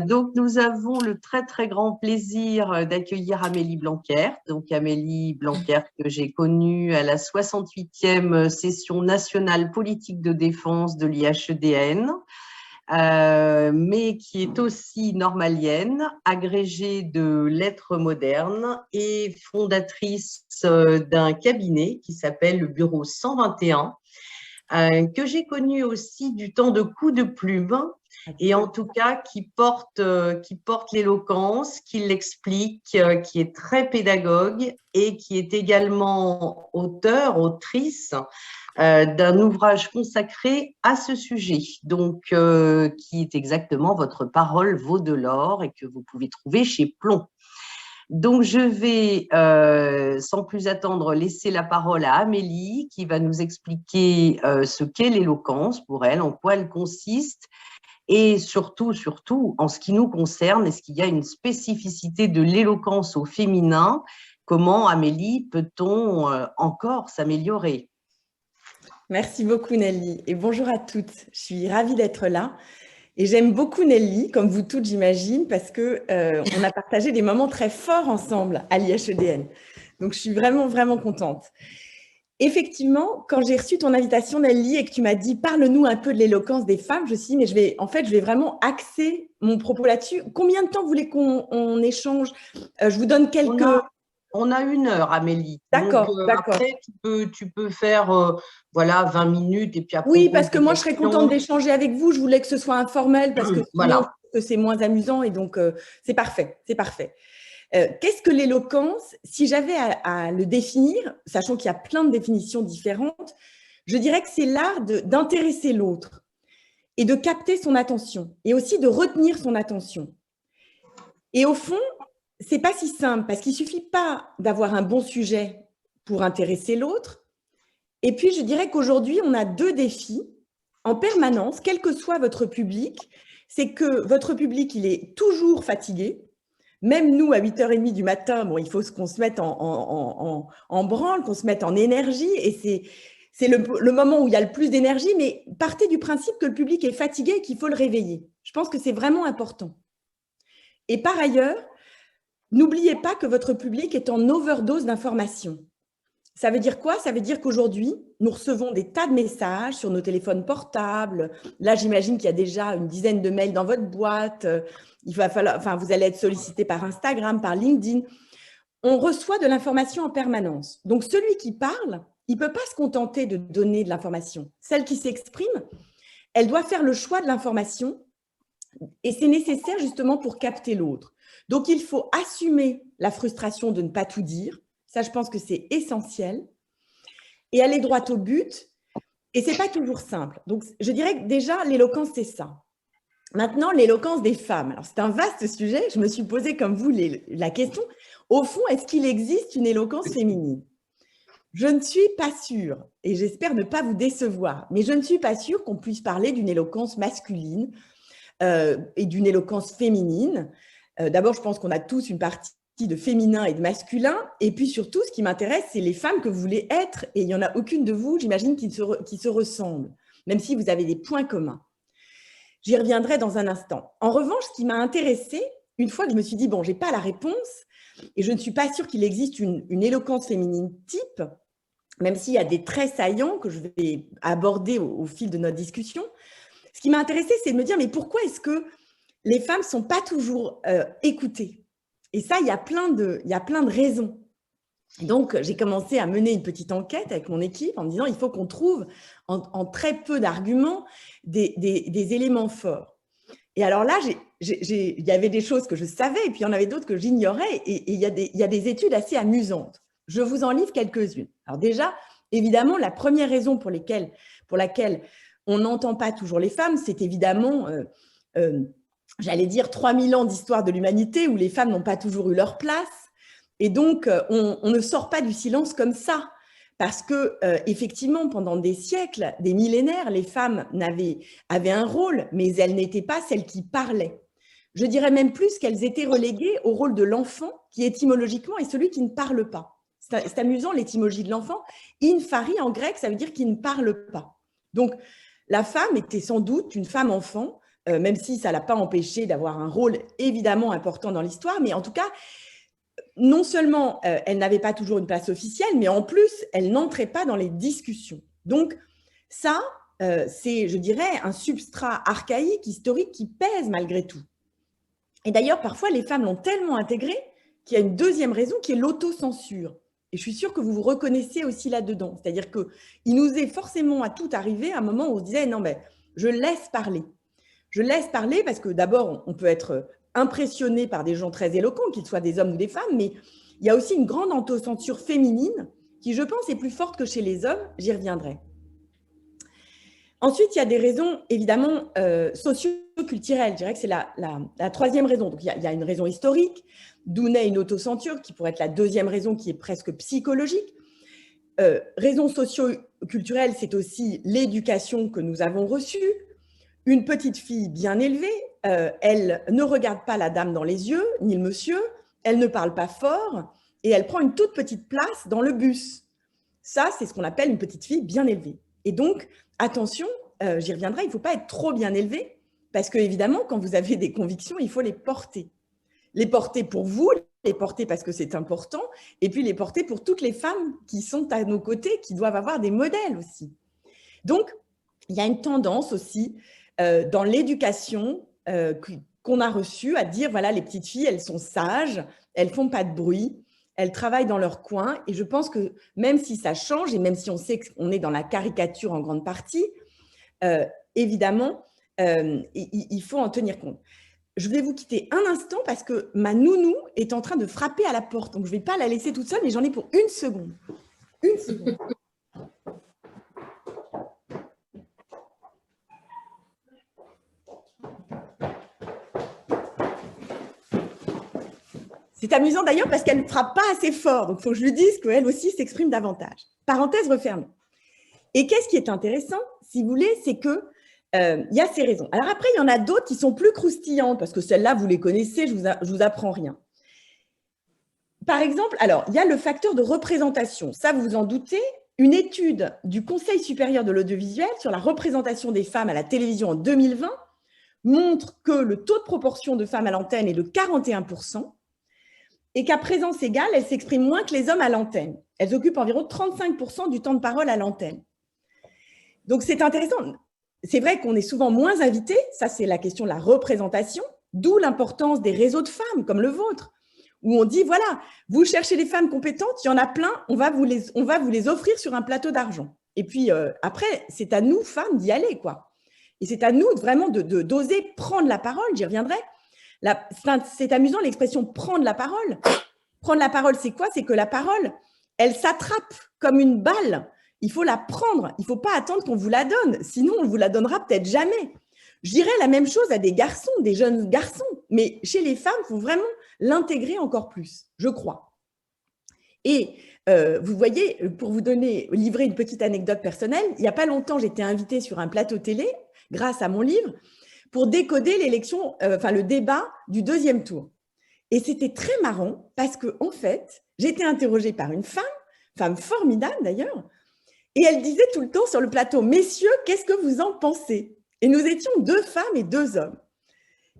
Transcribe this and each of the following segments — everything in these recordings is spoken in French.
Donc, nous avons le très, très grand plaisir d'accueillir Amélie Blanquer. Donc, Amélie Blanquer que j'ai connue à la 68e session nationale politique de défense de l'IHEDN, mais qui est aussi normalienne, agrégée de lettres modernes et fondatrice d'un cabinet qui s'appelle le Bureau 121, que j'ai connu aussi du temps de Coup de Plume, et en tout cas qui porte l'éloquence, qui l'explique, qui est très pédagogue et qui est également autrice d'un ouvrage consacré à ce sujet, donc qui est exactement Votre parole vaut de l'or et que vous pouvez trouver chez Plomb. Donc, je vais, sans plus attendre, laisser la parole à Amélie qui va nous expliquer ce qu'est l'éloquence pour elle, en quoi elle consiste et surtout, en ce qui nous concerne, est-ce qu'il y a une spécificité de l'éloquence au féminin? Comment, Amélie, peut-on encore s'améliorer? Merci beaucoup Nelly et bonjour à toutes. Je suis ravie d'être là et j'aime beaucoup Nelly, comme vous toutes j'imagine, parce que on a partagé des moments très forts ensemble à l'IHEDN. Donc je suis vraiment, vraiment contente. Effectivement, quand j'ai reçu ton invitation Nelly et que tu m'as dit parle-nous un peu de l'éloquence des femmes, je me suis dit mais je vais vraiment axer mon propos là-dessus. Combien de temps vous voulez qu'on échange? Je vous donne quelques… On a 1 heure, Amélie. Donc, D'accord, d'accord. après, tu peux faire voilà, 20 minutes et puis après, on Oui, pose parce que des moi, je serais contente questions. d'échanger avec vous. Je voulais que ce soit informel parce que sinon, Voilà. c'est moins amusant et donc, c'est parfait, c'est parfait. Qu'est-ce que l'éloquence? Si j'avais à le définir, sachant qu'il y a plein de définitions différentes, je dirais que c'est l'art d'intéresser l'autre et de capter son attention et aussi de retenir son attention. Et au fond, c'est pas si simple parce qu'il suffit pas d'avoir un bon sujet pour intéresser l'autre. Et puis, je dirais qu'aujourd'hui, on a 2 défis en permanence, quel que soit votre public. C'est que votre public, il est toujours fatigué. Même nous, à 8h30 du matin, bon, il faut qu'on se mette en branle, qu'on se mette en énergie. Et c'est le moment où il y a le plus d'énergie. Mais partez du principe que le public est fatigué et qu'il faut le réveiller. Je pense que c'est vraiment important. Et par ailleurs, n'oubliez pas que votre public est en overdose d'informations. Ça veut dire quoi? Ça veut dire qu'aujourd'hui, nous recevons des tas de messages sur nos téléphones portables. Là, j'imagine qu'il y a déjà une dizaine de mails dans votre boîte. Il va falloir, enfin, vous allez être sollicité par Instagram, par LinkedIn. On reçoit de l'information en permanence. Donc, celui qui parle, il ne peut pas se contenter de donner de l'information. Celle qui s'exprime, elle doit faire le choix de l'information et c'est nécessaire justement pour capter l'autre. Donc, il faut assumer la frustration de ne pas tout dire. Ça, je pense que c'est essentiel. Et aller droit au but. Et ce n'est pas toujours simple. Donc, je dirais que déjà, l'éloquence, c'est ça. Maintenant, l'éloquence des femmes. Alors, c'est un vaste sujet. Je me suis posé, comme vous, la question. Au fond, est-ce qu'il existe une éloquence féminine? Je ne suis pas sûre, et j'espère ne pas vous décevoir, mais je ne suis pas sûre qu'on puisse parler d'une éloquence masculine et d'une éloquence féminine. D'abord, je pense qu'on a tous une partie de féminin et de masculin. Et puis surtout, ce qui m'intéresse, c'est les femmes que vous voulez être. Et il n'y en a aucune de vous, j'imagine, qui se ressemble, même si vous avez des points communs. J'y reviendrai dans un instant. En revanche, ce qui m'a intéressée, une fois que je me suis dit, bon, je n'ai pas la réponse, et je ne suis pas sûre qu'il existe une éloquence féminine type, même s'il y a des traits saillants que je vais aborder au fil de notre discussion. Ce qui m'a intéressée, c'est de me dire, mais pourquoi est-ce que les femmes ne sont pas toujours écoutées? Et ça, il y a plein de raisons. Donc, j'ai commencé à mener une petite enquête avec mon équipe en me disant, il faut qu'on trouve en très peu d'arguments des éléments forts. Et alors là, il y avait des choses que je savais et puis il y en avait d'autres que j'ignorais et il y a des études assez amusantes. Je vous en livre quelques-unes. Alors déjà, évidemment, la première raison pour laquelle on n'entend pas toujours les femmes, c'est évidemment, j'allais dire, 3000 ans d'histoire de l'humanité où les femmes n'ont pas toujours eu leur place. Et donc, on ne sort pas du silence comme ça. Parce que, effectivement, pendant des siècles, des millénaires, les femmes avaient un rôle, mais elles n'étaient pas celles qui parlaient. Je dirais même plus qu'elles étaient reléguées au rôle de l'enfant, qui étymologiquement est celui qui ne parle pas. C'est amusant, l'étymologie de l'enfant. Infari, en grec, ça veut dire qu'il ne parle pas. Donc, la femme était sans doute une femme enfant même si ça ne l'a pas empêché d'avoir un rôle évidemment important dans l'histoire, mais en tout cas, non seulement elle n'avait pas toujours une place officielle, mais en plus, elle n'entrait pas dans les discussions. Donc, ça, c'est, je dirais, un substrat archaïque, historique, qui pèse malgré tout. Et d'ailleurs, parfois, les femmes l'ont tellement intégré qu'il y a une deuxième raison qui est l'autocensure. Et je suis sûre que vous vous reconnaissez aussi là-dedans. C'est-à-dire qu'il nous est forcément à tout arrivé à un moment où on se disait « non, mais je laisse parler ». Je laisse parler parce que d'abord, on peut être impressionné par des gens très éloquents, qu'ils soient des hommes ou des femmes, mais il y a aussi une grande autocensure féminine qui, je pense, est plus forte que chez les hommes. J'y reviendrai. Ensuite, il y a des raisons, évidemment, socio-culturelles. Je dirais que c'est la troisième raison. Donc, il y a une raison historique, d'où naît une autocensure, qui pourrait être la deuxième raison, qui est presque psychologique. Raison socio-culturelle, c'est aussi l'éducation que nous avons reçue. Une petite fille bien élevée, elle ne regarde pas la dame dans les yeux, ni le monsieur, elle ne parle pas fort, et elle prend une toute petite place dans le bus. Ça, c'est ce qu'on appelle une petite fille bien élevée. Et donc, attention, j'y reviendrai, il ne faut pas être trop bien élevé, parce qu'évidemment, quand vous avez des convictions, il faut les porter. Les porter pour vous, les porter parce que c'est important, et puis les porter pour toutes les femmes qui sont à nos côtés, qui doivent avoir des modèles aussi. Donc, il y a une tendance aussi dans l'éducation qu'on a reçue à dire, voilà, les petites filles, elles sont sages, elles ne font pas de bruit, elles travaillent dans leur coin. Et je pense que même si ça change, et même si on sait qu'on est dans la caricature en grande partie, évidemment, il faut en tenir compte. Je vais vous quitter un instant parce que ma nounou est en train de frapper à la porte. Donc, je ne vais pas la laisser toute seule, mais j'en ai pour une seconde. Une seconde. C'est amusant d'ailleurs parce qu'elle ne frappe pas assez fort. Donc, il faut que je lui dise qu'elle aussi s'exprime davantage. Parenthèse refermée. Et qu'est-ce qui est intéressant, si vous voulez, c'est qu'il y a ces raisons. Alors après, il y en a d'autres qui sont plus croustillantes parce que celles-là, vous les connaissez, je vous apprends rien. Par exemple, alors, il y a le facteur de représentation. Ça, vous vous en doutez. Une étude du Conseil supérieur de l'audiovisuel sur la représentation des femmes à la télévision en 2020 montre que le taux de proportion de femmes à l'antenne est de 41%. Et qu'à présence égale, elles s'expriment moins que les hommes à l'antenne. Elles occupent environ 35% du temps de parole à l'antenne. Donc, c'est intéressant. C'est vrai qu'on est souvent moins invités, ça c'est la question de la représentation, d'où l'importance des réseaux de femmes comme le vôtre, où on dit, voilà, vous cherchez des femmes compétentes, il y en a plein, on va vous les offrir sur un plateau d'argent. Et puis, après, c'est à nous, femmes, d'y aller, quoi. Et c'est à nous vraiment d'oser prendre la parole, j'y reviendrai. C'est amusant l'expression « prendre la parole ». Prendre la parole, c'est quoi? C'est que la parole, elle s'attrape comme une balle. Il faut la prendre. Il ne faut pas attendre qu'on vous la donne. Sinon, on ne vous la donnera peut-être jamais. Je dirais la même chose à des garçons, des jeunes garçons. Mais chez les femmes, il faut vraiment l'intégrer encore plus, je crois. Et vous voyez, pour vous livrer une petite anecdote personnelle, il n'y a pas longtemps, j'étais invitée sur un plateau télé, grâce à mon livre, pour décoder l'élection, le débat du deuxième tour. Et c'était très marrant parce qu'en fait, j'étais interrogée par une femme formidable d'ailleurs, et elle disait tout le temps sur le plateau « Messieurs, qu'est-ce que vous en pensez ?» Et nous étions 2 femmes et 2 hommes.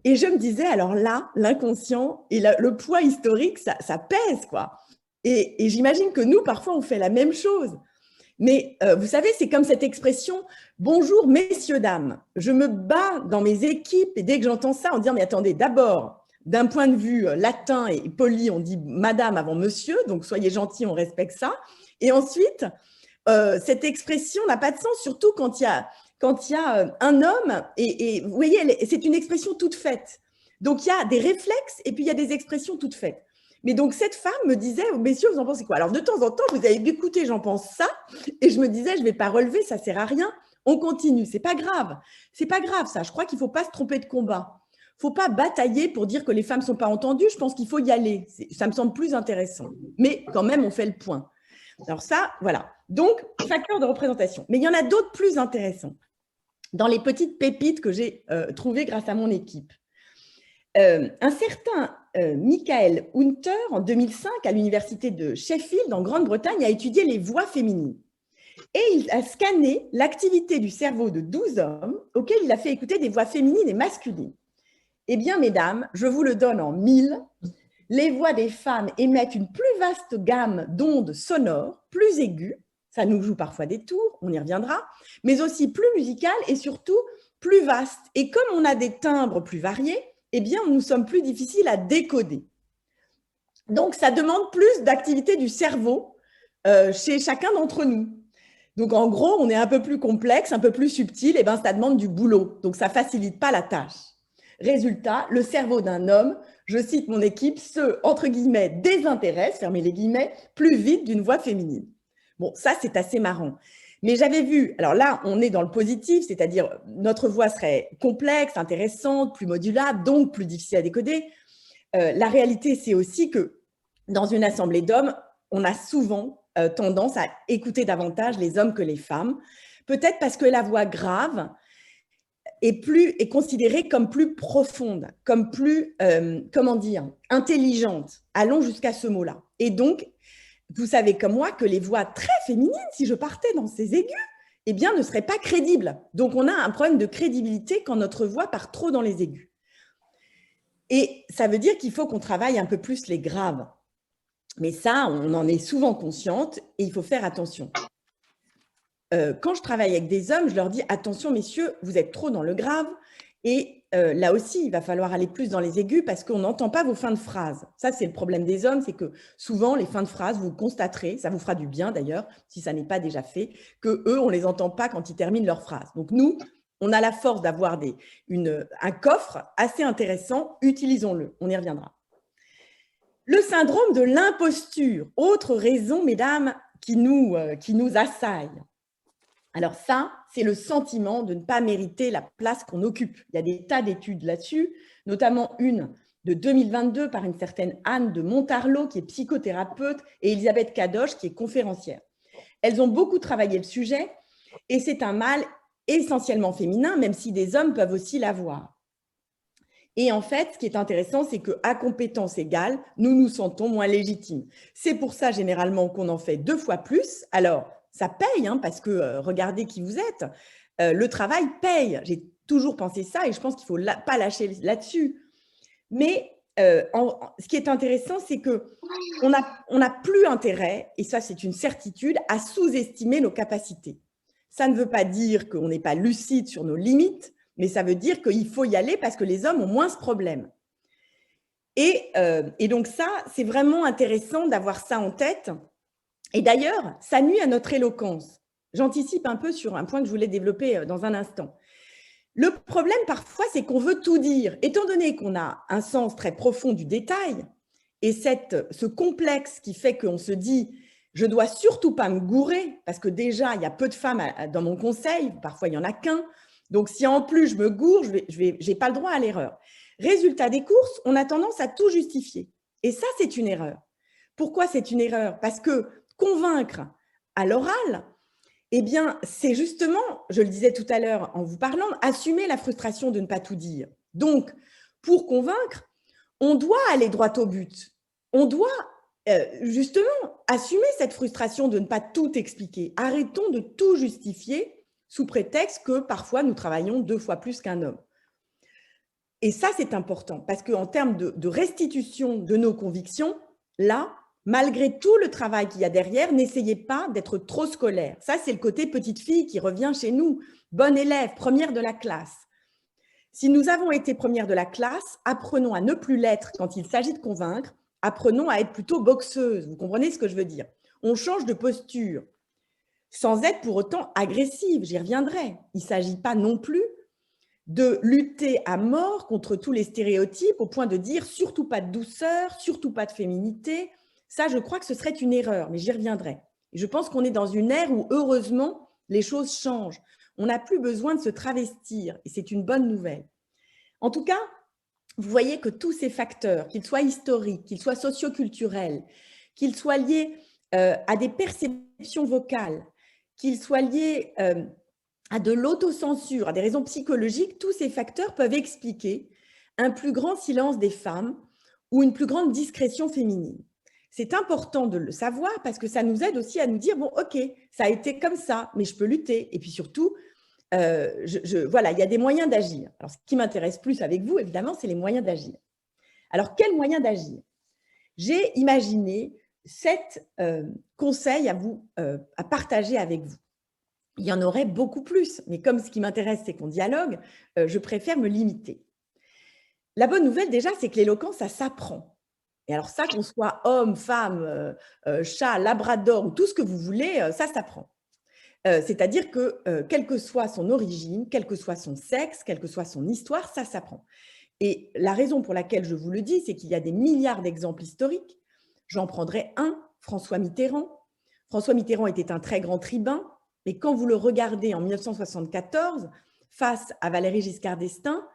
Et je me disais, alors là, l'inconscient et le poids historique, ça pèse, quoi. Et j'imagine que nous, parfois, on fait la même chose. Mais vous savez, c'est comme cette expression « Bonjour, messieurs, dames ». Je me bats dans mes équipes et dès que j'entends ça, on dit « Mais attendez, d'abord, d'un point de vue latin et poli, on dit « madame » avant « monsieur », donc soyez gentils, on respecte ça. Et ensuite, cette expression n'a pas de sens, surtout quand il y a un homme. Et vous voyez, c'est une expression toute faite. Donc, il y a des réflexes et puis il y a des expressions toutes faites. Mais donc, cette femme me disait, messieurs, vous en pensez quoi? Alors, de temps en temps, vous avez écouté, j'en pense ça. Et je me disais, je ne vais pas relever, ça ne sert à rien. On continue. Ce n'est pas grave. Ce n'est pas grave, ça. Je crois qu'il ne faut pas se tromper de combat. Il ne faut pas batailler pour dire que les femmes ne sont pas entendues. Je pense qu'il faut y aller. Ça me semble plus intéressant. Mais quand même, on fait le point. Alors ça, voilà. Donc, facteur de représentation. Mais il y en a d'autres plus intéressants dans les petites pépites que j'ai trouvées grâce à mon équipe. Un certain Michael Hunter, en 2005, à l'université de Sheffield, en Grande-Bretagne, a étudié les voix féminines. Et il a scanné l'activité du cerveau de 12 hommes auxquels il a fait écouter des voix féminines et masculines. Eh bien, mesdames, je vous le donne en 1000. Les voix des femmes émettent une plus vaste gamme d'ondes sonores, plus aiguës, ça nous joue parfois des tours, on y reviendra, mais aussi plus musicales et surtout plus vastes. Et comme on a des timbres plus variés, eh bien, nous sommes plus difficiles à décoder. Donc, ça demande plus d'activité du cerveau chez chacun d'entre nous. Donc, en gros, on est un peu plus complexe, un peu plus subtil, et bien, ça demande du boulot. Donc, ça ne facilite pas la tâche. Résultat, le cerveau d'un homme, je cite mon équipe, se, entre guillemets, désintéresse, fermez les guillemets, plus vite d'une voix féminine. Bon, ça, c'est assez marrant. Mais j'avais vu, alors là, on est dans le positif, c'est-à-dire notre voix serait complexe, intéressante, plus modulable, donc plus difficile à décoder. La réalité, c'est aussi que dans une assemblée d'hommes, on a souvent tendance à écouter davantage les hommes que les femmes, peut-être parce que la voix grave est considérée comme plus profonde, comme plus, intelligente. Allons jusqu'à ce mot-là. Et donc, vous savez comme moi que les voix très féminines, si je partais dans ces aigus, eh bien, ne seraient pas crédibles. Donc, on a un problème de crédibilité quand notre voix part trop dans les aigus. Et ça veut dire qu'il faut qu'on travaille un peu plus les graves. Mais ça, on en est souvent consciente et il faut faire attention. Quand je travaille avec des hommes, je leur dis « Attention, messieurs, vous êtes trop dans le grave. » Et là aussi, il va falloir aller plus dans les aigus parce qu'on n'entend pas vos fins de phrases. Ça, c'est le problème des hommes, c'est que souvent, les fins de phrases, vous constaterez, ça vous fera du bien d'ailleurs, si ça n'est pas déjà fait, qu'eux, on ne les entend pas quand ils terminent leurs phrases. Donc nous, on a la force d'avoir un coffre assez intéressant, utilisons-le, on y reviendra. Le syndrome de l'imposture, autre raison, mesdames, qui nous assaille. Alors ça, c'est le sentiment de ne pas mériter la place qu'on occupe. Il y a des tas d'études là-dessus, notamment une de 2022 par une certaine Anne de Montarlot, qui est psychothérapeute, et Elisabeth Kadosh, qui est conférencière. Elles ont beaucoup travaillé le sujet, et c'est un mal essentiellement féminin, même si des hommes peuvent aussi l'avoir. Et en fait, ce qui est intéressant, c'est qu'à compétence égale, nous nous sentons moins légitimes. C'est pour ça, généralement, qu'on en fait 2 fois plus. Alors, ça paye, hein, parce que regardez qui vous êtes. Le travail paye. J'ai toujours pensé ça et je pense qu'il ne faut pas lâcher là-dessus. Mais ce qui est intéressant, c'est qu'on n'a plus intérêt, et ça c'est une certitude, à sous-estimer nos capacités. Ça ne veut pas dire qu'on n'est pas lucide sur nos limites, mais ça veut dire qu'il faut y aller parce que les hommes ont moins ce problème. Et donc ça, c'est vraiment intéressant d'avoir ça en tête. Et d'ailleurs, ça nuit à notre éloquence. J'anticipe un peu sur un point que je voulais développer dans un instant. Le problème, parfois, c'est qu'on veut tout dire. Étant donné qu'on a un sens très profond du détail et ce complexe qui fait qu'on se dit « je ne dois surtout pas me gourer » parce que déjà, il y a peu de femmes dans mon conseil, parfois il n'y en a qu'un. Donc, si en plus je me gourre, je n'ai pas le droit à l'erreur. Résultat des courses, on a tendance à tout justifier. Et ça, c'est une erreur. Pourquoi c'est une erreur? Parce que convaincre à l'oral, eh bien, c'est justement, je le disais tout à l'heure en vous parlant, assumer la frustration de ne pas tout dire. Donc, pour convaincre, on doit aller droit au but. On doit justement assumer cette frustration de ne pas tout expliquer. Arrêtons de tout justifier sous prétexte que parfois nous travaillons 2 fois plus qu'un homme. Et ça, c'est important parce qu'en termes de restitution de nos convictions, là, malgré tout le travail qu'il y a derrière, n'essayez pas d'être trop scolaire. Ça, c'est le côté petite fille qui revient chez nous. Bonne élève, première de la classe. Si nous avons été première de la classe, apprenons à ne plus l'être quand il s'agit de convaincre. Apprenons à être plutôt boxeuse. Vous comprenez ce que je veux dire? On change de posture sans être pour autant agressive. J'y reviendrai. Il ne s'agit pas non plus de lutter à mort contre tous les stéréotypes au point de dire surtout pas de douceur, surtout pas de féminité. Ça, je crois que ce serait une erreur, mais j'y reviendrai. Et je pense qu'on est dans une ère où, heureusement, les choses changent. On n'a plus besoin de se travestir et c'est une bonne nouvelle. En tout cas, vous voyez que tous ces facteurs, qu'ils soient historiques, qu'ils soient socioculturels, qu'ils soient liés à des perceptions vocales, qu'ils soient liés à de l'autocensure, à des raisons psychologiques, tous ces facteurs peuvent expliquer un plus grand silence des femmes ou une plus grande discrétion féminine. c'est important de le savoir parce que ça nous aide aussi à nous dire, bon, ok, ça a été comme ça, mais je peux lutter. Et puis surtout, voilà, il y a des moyens d'agir. Alors, ce qui m'intéresse plus avec vous, évidemment, c'est les moyens d'agir. Alors, quels moyens d'agir? J'ai imaginé 7 conseils à partager avec vous. Il y en aurait beaucoup plus, mais comme ce qui m'intéresse, c'est qu'on dialogue, je préfère me limiter. La bonne nouvelle, déjà, c'est que l'éloquence, ça s'apprend. Et alors ça, qu'on soit homme, femme, chat, labrador ou tout ce que vous voulez, ça s'apprend. C'est-à-dire que, quelle que soit son origine, quel que soit son sexe, quelle que soit son histoire, ça s'apprend. Et la raison pour laquelle je vous le dis, c'est qu'il y a des milliards d'exemples historiques. J'en prendrai un, François Mitterrand. François Mitterrand était un très grand tribun, mais quand vous le regardez en 1974, face à Valéry Giscard d'Estaing,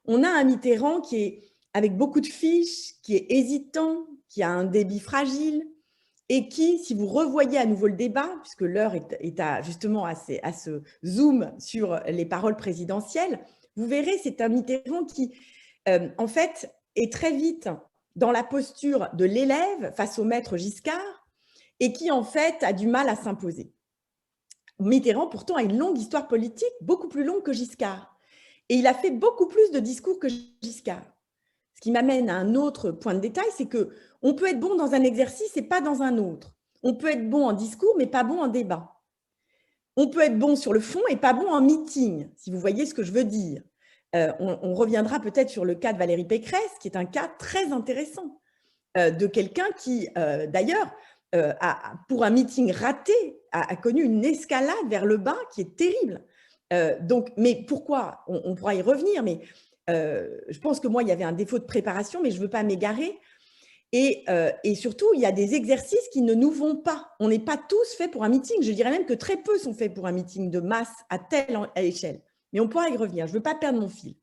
on a un Mitterrand qui est avec beaucoup de fiches, qui est hésitant, qui a un débit fragile et qui, si vous revoyez à nouveau le débat, puisque l'heure est justement à ce zoom sur les paroles présidentielles, vous verrez, c'est un Mitterrand qui, en fait, est très vite dans la posture de l'élève face au maître Giscard et qui, en fait, a du mal à s'imposer. Mitterrand, pourtant, a une longue histoire politique, beaucoup plus longue que Giscard. Et il a fait beaucoup plus de discours que Giscard. Ce qui m'amène à un autre point de détail, c'est qu'on peut être bon dans un exercice et pas dans un autre. On peut être bon en discours, mais pas bon en débat. On peut être bon sur le fond et pas bon en meeting, si vous voyez ce que je veux dire. On reviendra peut-être sur le cas de Valérie Pécresse, qui est un cas très intéressant, de quelqu'un qui, d'ailleurs, pour un meeting raté, a connu une escalade vers le bas qui est terrible. Mais pourquoi? On pourra y revenir, mais je pense que moi, il y avait un défaut de préparation, mais je ne veux pas m'égarer. Et surtout, il y a des exercices qui ne nous vont pas. On n'est pas tous faits pour un meeting. Je dirais même que très peu sont faits pour un meeting de masse à telle échelle. Mais on pourra y revenir. Je ne veux pas perdre mon fil.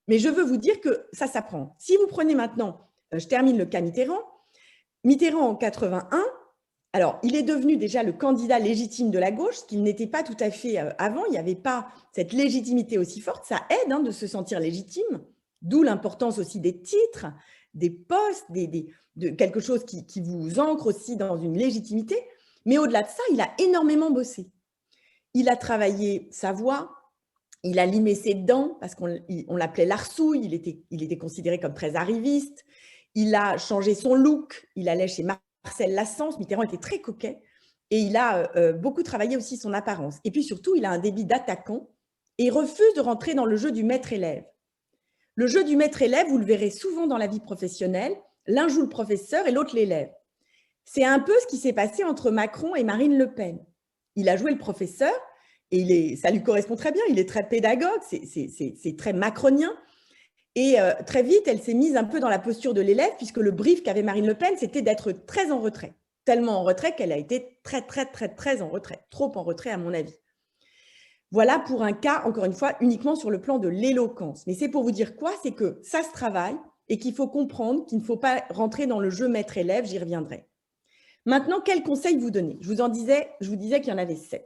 Mais je veux vous dire que ça s'apprend. Si vous prenez maintenant, je termine le cas Mitterrand. Mitterrand en 81, alors il est devenu déjà le candidat légitime de la gauche, ce qu'il n'était pas tout à fait avant. Il n'y avait pas cette légitimité aussi forte. Ça aide de se sentir légitime, d'où l'importance aussi des titres, des postes, de quelque chose qui vous ancre aussi dans une légitimité. Mais au-delà de ça, il a énormément bossé. Il a travaillé sa voix, il a limé ses dents, parce qu'on l'appelait l'arsouille, il était considéré comme très arriviste. Il a changé son look, il allait chez Marcel Lassens, Mitterrand était très coquet, et il a beaucoup travaillé aussi son apparence. Et puis surtout, il a un débit d'attaquant, et il refuse de rentrer dans le jeu du maître-élève. Le jeu du maître-élève, vous le verrez souvent dans la vie professionnelle, l'un joue le professeur et l'autre l'élève. C'est un peu ce qui s'est passé entre Macron et Marine Le Pen. Il a joué le professeur, et ça lui correspond très bien, il est très pédagogue, c'est très macronien. Et très vite, elle s'est mise un peu dans la posture de l'élève, puisque le brief qu'avait Marine Le Pen, c'était d'être très en retrait. Tellement en retrait qu'elle a été très en retrait. Trop en retrait, à mon avis. Voilà pour un cas, encore une fois, uniquement sur le plan de l'éloquence. Mais c'est pour vous dire quoi? C'est que ça se travaille et qu'il faut comprendre qu'il ne faut pas rentrer dans le jeu maître-élève, j'y reviendrai. Maintenant, quels conseils vous donner? Je vous disais qu'il y en avait 7.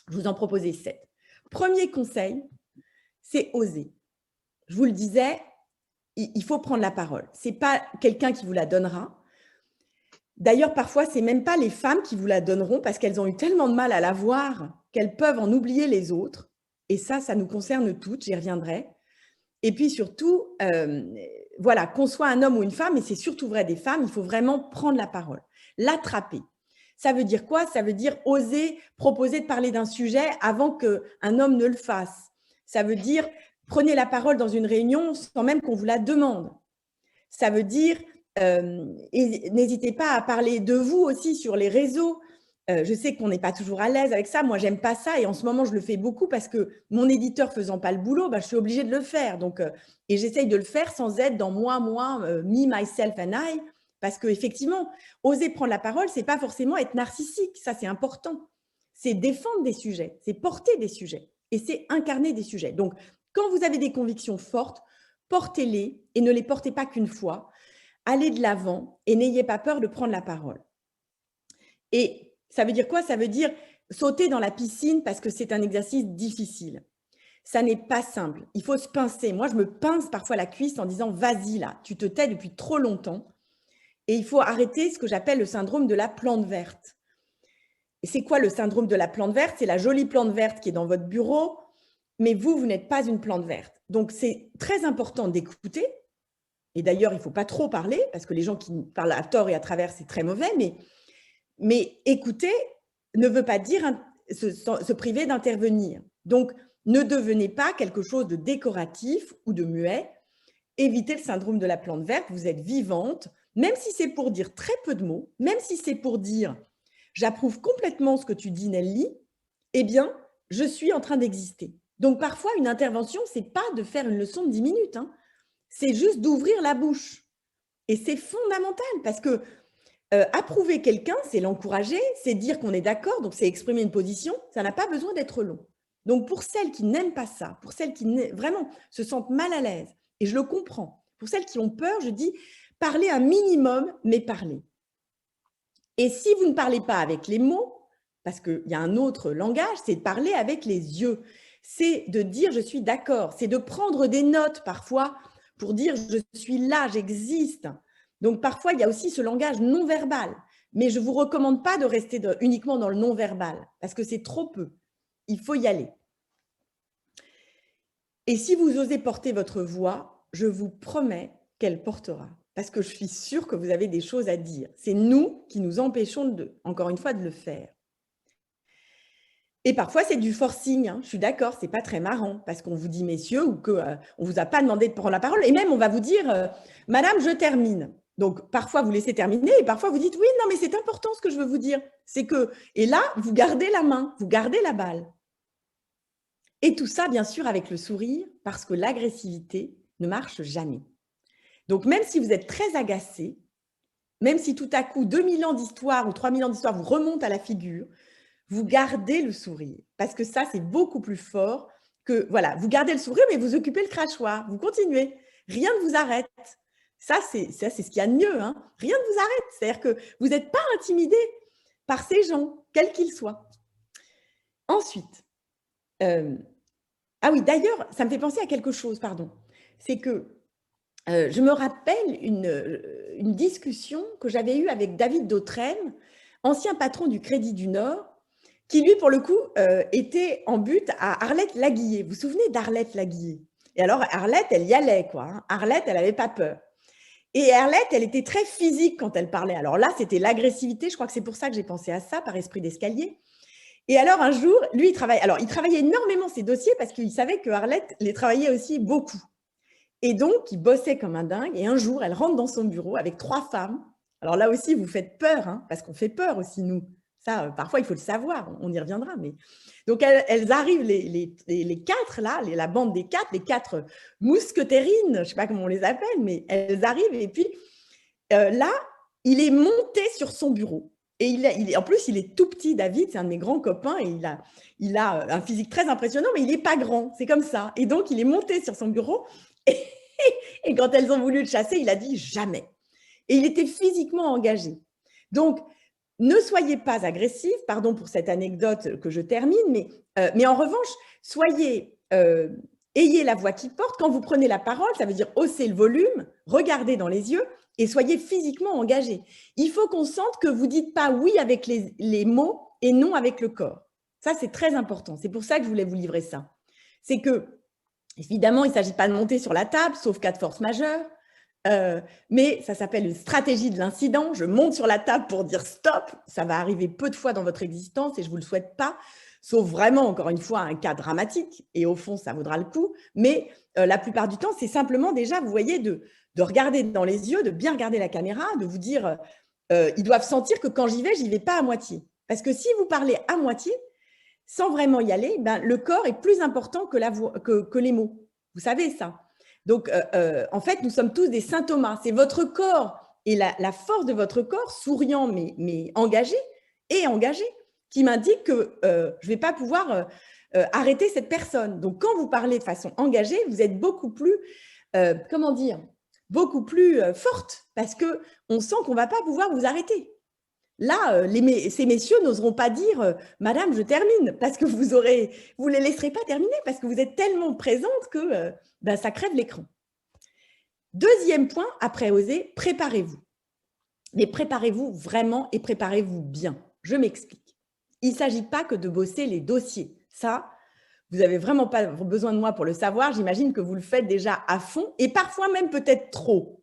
Je vous en proposais 7. Premier conseil, c'est oser. Je vous le disais, il faut prendre la parole. Ce n'est pas quelqu'un qui vous la donnera. D'ailleurs, parfois, ce n'est même pas les femmes qui vous la donneront parce qu'elles ont eu tellement de mal à l'avoir qu'elles peuvent en oublier les autres. Et ça nous concerne toutes, j'y reviendrai. Et puis surtout, voilà, qu'on soit un homme ou une femme, et c'est surtout vrai des femmes, il faut vraiment prendre la parole, l'attraper. Ça veut dire quoi? Ça veut dire oser proposer de parler d'un sujet avant qu'un homme ne le fasse. Ça veut dire prenez la parole dans une réunion sans même qu'on vous la demande. Ça veut dire n'hésitez pas à parler de vous aussi sur les réseaux. Je sais qu'on n'est pas toujours à l'aise avec ça. Moi, j'aime pas ça. Et en ce moment, je le fais beaucoup parce que mon éditeur faisant pas le boulot, je suis obligée de le faire. Donc, et j'essaye de le faire sans être dans moi, me, myself and I. Parce qu'effectivement, oser prendre la parole, ce n'est pas forcément être narcissique. Ça, c'est important. C'est défendre des sujets, c'est porter des sujets et c'est incarner des sujets. Donc, quand vous avez des convictions fortes, portez-les et ne les portez pas qu'une fois. Allez de l'avant et n'ayez pas peur de prendre la parole. Et ça veut dire quoi? Ça veut dire sauter dans la piscine parce que c'est un exercice difficile. Ça n'est pas simple. Il faut se pincer. Moi, je me pince parfois la cuisse en disant « vas-y là, tu te tais depuis trop longtemps ». Et il faut arrêter ce que j'appelle le syndrome de la plante verte. Et c'est quoi le syndrome de la plante verte? C'est la jolie plante verte qui est dans votre bureau, mais vous n'êtes pas une plante verte. Donc, c'est très important d'écouter. Et d'ailleurs, il ne faut pas trop parler, parce que les gens qui parlent à tort et à travers, c'est très mauvais. Mais écouter ne veut pas dire se priver d'intervenir. Donc, ne devenez pas quelque chose de décoratif ou de muet. Évitez le syndrome de la plante verte. Vous êtes vivante, même si c'est pour dire très peu de mots, même si c'est pour dire « j'approuve complètement ce que tu dis, Nelly », eh bien, je suis en train d'exister. Donc, parfois, une intervention, ce n'est pas de faire une leçon de 10 minutes, hein. C'est juste d'ouvrir la bouche. Et c'est fondamental parce que approuver quelqu'un, c'est l'encourager, c'est dire qu'on est d'accord, donc c'est exprimer une position, ça n'a pas besoin d'être long. Donc, pour celles qui n'aiment pas ça, pour celles qui vraiment se sentent mal à l'aise, et je le comprends, pour celles qui ont peur, je dis parlez un minimum, mais parlez. Et si vous ne parlez pas avec les mots, parce qu'il y a un autre langage, c'est de parler avec les yeux. C'est de dire je suis d'accord, c'est de prendre des notes parfois pour dire je suis là, j'existe. Donc parfois, il y a aussi ce langage non verbal. Mais je ne vous recommande pas de rester uniquement dans le non verbal, parce que c'est trop peu. Il faut y aller. Et si vous osez porter votre voix, je vous promets qu'elle portera. Parce que je suis sûre que vous avez des choses à dire. C'est nous qui nous empêchons, encore une fois, de le faire. Et parfois, c'est du forcing. Hein. Je suis d'accord, ce n'est pas très marrant parce qu'on vous dit messieurs ou qu'on ne vous a pas demandé de prendre la parole. Et même, on va vous dire madame, je termine. Donc, parfois, vous laissez terminer et parfois, vous dites oui, non, mais c'est important ce que je veux vous dire. C'est que, et là, vous gardez la main, vous gardez la balle. Et tout ça, bien sûr, avec le sourire parce que l'agressivité ne marche jamais. Donc, même si vous êtes très agacé, même si tout à coup 2000 ans d'histoire ou 3000 ans d'histoire vous remontent à la figure, vous gardez le sourire. Parce que ça, c'est beaucoup plus fort que, voilà, vous gardez le sourire, mais vous occupez le crachoir, vous continuez. Rien ne vous arrête. Ça, c'est ce qu'il y a de mieux. Hein. Rien ne vous arrête. C'est-à-dire que vous n'êtes pas intimidé par ces gens, quels qu'ils soient. Ensuite, ah oui, d'ailleurs, ça me fait penser à quelque chose, pardon. C'est que je me rappelle une discussion que j'avais eue avec David Dautrenne, ancien patron du Crédit du Nord, qui lui, pour le coup, était en but à Arlette Laguiller. Vous vous souvenez d'Arlette Laguiller? Et alors, Arlette, elle y allait, quoi. Hein. Arlette, elle n'avait pas peur. Et Arlette, elle était très physique quand elle parlait. Alors là, c'était l'agressivité. Je crois que c'est pour ça que j'ai pensé à ça, par esprit d'escalier. Et alors, un jour, lui, il travaillait énormément ses dossiers parce qu'il savait que Arlette les travaillait aussi beaucoup. Et donc, il bossait comme un dingue. Et un jour, elle rentre dans son bureau avec 3 femmes. Alors là aussi, vous faites peur, hein, parce qu'on fait peur aussi, nous. Ça, parfois, il faut le savoir, on y reviendra. Mais... Donc, elles arrivent, les 4, là, la bande des 4, les 4 mousquetairines, je ne sais pas comment on les appelle, mais elles arrivent. Et puis, là, il est monté sur son bureau. Et en plus, il est tout petit, David, c'est un de mes grands copains, et il a un physique très impressionnant, mais il n'est pas grand, c'est comme ça. Et donc, il est monté sur son bureau, et quand elles ont voulu le chasser, il a dit « jamais ». Et il était physiquement engagé. Donc, ne soyez pas agressif, pardon pour cette anecdote que je termine, mais en revanche, ayez la voix qui porte. Quand vous prenez la parole, ça veut dire hausser le volume, regardez dans les yeux et soyez physiquement engagé. Il faut qu'on sente que vous ne dites pas oui avec les mots et non avec le corps. Ça, c'est très important. C'est pour ça que je voulais vous livrer ça. C'est que, évidemment, il ne s'agit pas de monter sur la table, sauf cas de force majeure. Mais ça s'appelle une stratégie de l'incident. Je monte sur la table pour dire stop. Ça va arriver peu de fois dans votre existence et je ne vous le souhaite pas, sauf vraiment, encore une fois, un cas dramatique. Et au fond, ça vaudra le coup. Mais la plupart du temps, c'est simplement déjà, vous voyez, de regarder dans les yeux, de bien regarder la caméra, de vous dire, ils doivent sentir que quand j'y vais pas à moitié. Parce que si vous parlez à moitié, sans vraiment y aller, ben, le corps est plus important que les mots. Vous savez ça. Donc, en fait, nous sommes tous des saint Thomas. C'est votre corps et la force de votre corps, souriant mais engagé, qui m'indique que je ne vais pas pouvoir arrêter cette personne. Donc, quand vous parlez de façon engagée, vous êtes beaucoup plus, beaucoup plus forte parce qu'on sent qu'on ne va pas pouvoir vous arrêter. Là, ces messieurs n'oseront pas dire « Madame, je termine » parce que vous ne les laisserez pas terminer parce que vous êtes tellement présente que ça crève l'écran. Deuxième point, après oser, préparez-vous. Mais préparez-vous vraiment et préparez-vous bien. Je m'explique. Il ne s'agit pas que de bosser les dossiers. Ça, vous n'avez vraiment pas besoin de moi pour le savoir. J'imagine que vous le faites déjà à fond et parfois même peut-être trop.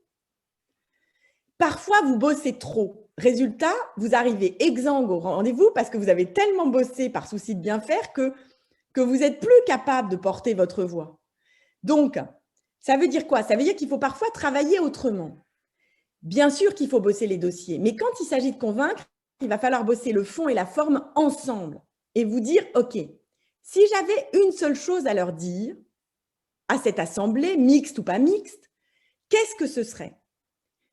Parfois, vous bossez trop. Résultat, vous arrivez exsangue au rendez-vous parce que vous avez tellement bossé par souci de bien faire que vous n'êtes plus capable de porter votre voix. Donc, ça veut dire quoi? Ça veut dire qu'il faut parfois travailler autrement. Bien sûr qu'il faut bosser les dossiers, mais quand il s'agit de convaincre, il va falloir bosser le fond et la forme ensemble et vous dire, OK, si j'avais une seule chose à leur dire, à cette assemblée, mixte ou pas mixte, qu'est-ce que ce serait?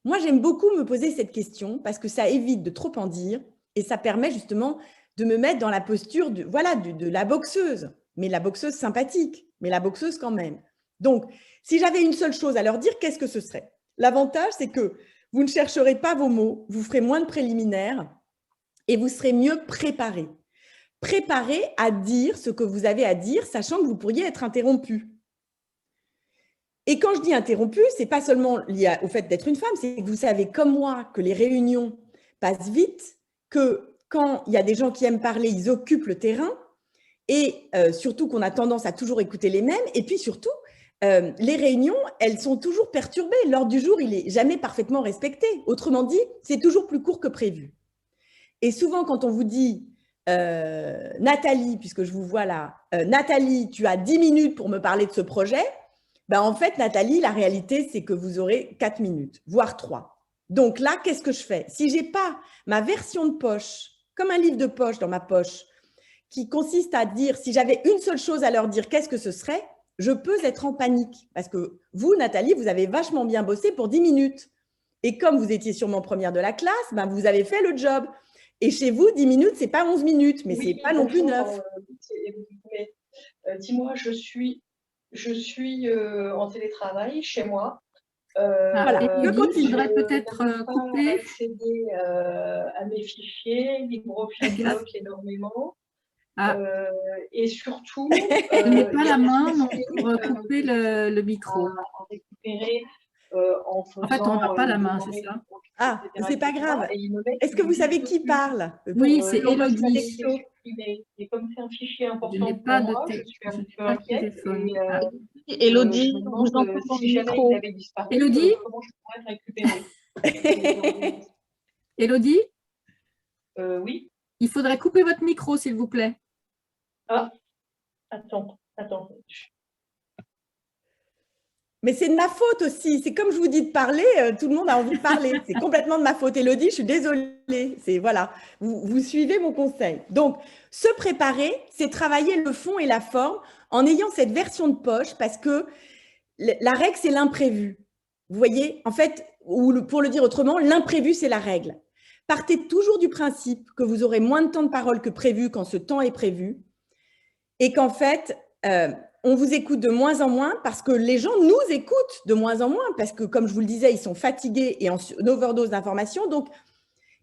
Moi, j'aime beaucoup me poser cette question parce que ça évite de trop en dire et ça permet justement de me mettre dans la posture de la boxeuse, mais la boxeuse sympathique, mais la boxeuse quand même. Donc, si j'avais une seule chose à leur dire, qu'est-ce que ce serait? L'avantage, c'est que vous ne chercherez pas vos mots, vous ferez moins de préliminaires et vous serez mieux préparé. Préparé à dire ce que vous avez à dire, sachant que vous pourriez être interrompu. Et quand je dis interrompu, ce n'est pas seulement lié au fait d'être une femme, c'est que vous savez comme moi que les réunions passent vite, que quand il y a des gens qui aiment parler, ils occupent le terrain et surtout qu'on a tendance à toujours écouter les mêmes. Et puis surtout, les réunions, elles sont toujours perturbées. L'ordre du jour, il n'est jamais parfaitement respecté. Autrement dit, c'est toujours plus court que prévu. Et souvent, quand on vous dit Nathalie, puisque je vous vois là, Nathalie, tu as 10 minutes pour me parler de ce projet. Ben, en fait, Nathalie, la réalité, c'est que vous aurez 4 minutes, voire 3. Donc là, qu'est-ce que je fais? Si je n'ai pas ma version de poche, comme un livre de poche dans ma poche, qui consiste à dire, si j'avais une seule chose à leur dire, qu'est-ce que ce serait? Je peux être en panique. Parce que vous, Nathalie, vous avez vachement bien bossé pour 10 minutes. Et comme vous étiez sûrement première de la classe, ben vous avez fait le job. Et chez vous, 10 minutes, ce n'est pas 11 minutes, mais oui, ce n'est pas non plus 9. Dis-moi, je suis en télétravail chez moi. Voilà. Je voudrais peut-être couper. Accéder à mes fichiers, LibreOffice bloque énormément. Et surtout, je n'ai pas la main donc, pour couper le micro. À récupérer en faisant. En fait, on n'a pas la main, c'est ça. Ah, c'est pas grave. Est-ce que vous savez qui parle? Oui, c'est Élodie. Et comme c'est un fichier important, je n'ai pas de moi, texte, je suis un peu inquiète. Élodie, vous entendez si le micro. Élodie, comment je pourrais récupérer? Élodie, oui. Il faudrait couper votre micro, s'il vous plaît. Ah, attends. Mais c'est de ma faute aussi. C'est comme je vous dis de parler, tout le monde a envie de parler. C'est complètement de ma faute. Élodie, je suis désolée. Voilà, vous suivez mon conseil. Donc, se préparer, c'est travailler le fond et la forme en ayant cette version de poche parce que la règle, c'est l'imprévu. Vous voyez, en fait, ou pour le dire autrement, l'imprévu, c'est la règle. Partez toujours du principe que vous aurez moins de temps de parole que prévu quand ce temps est prévu et qu'en fait, on vous écoute de moins en moins parce que les gens nous écoutent de moins en moins parce que, comme je vous le disais, ils sont fatigués et en overdose d'informations. Donc,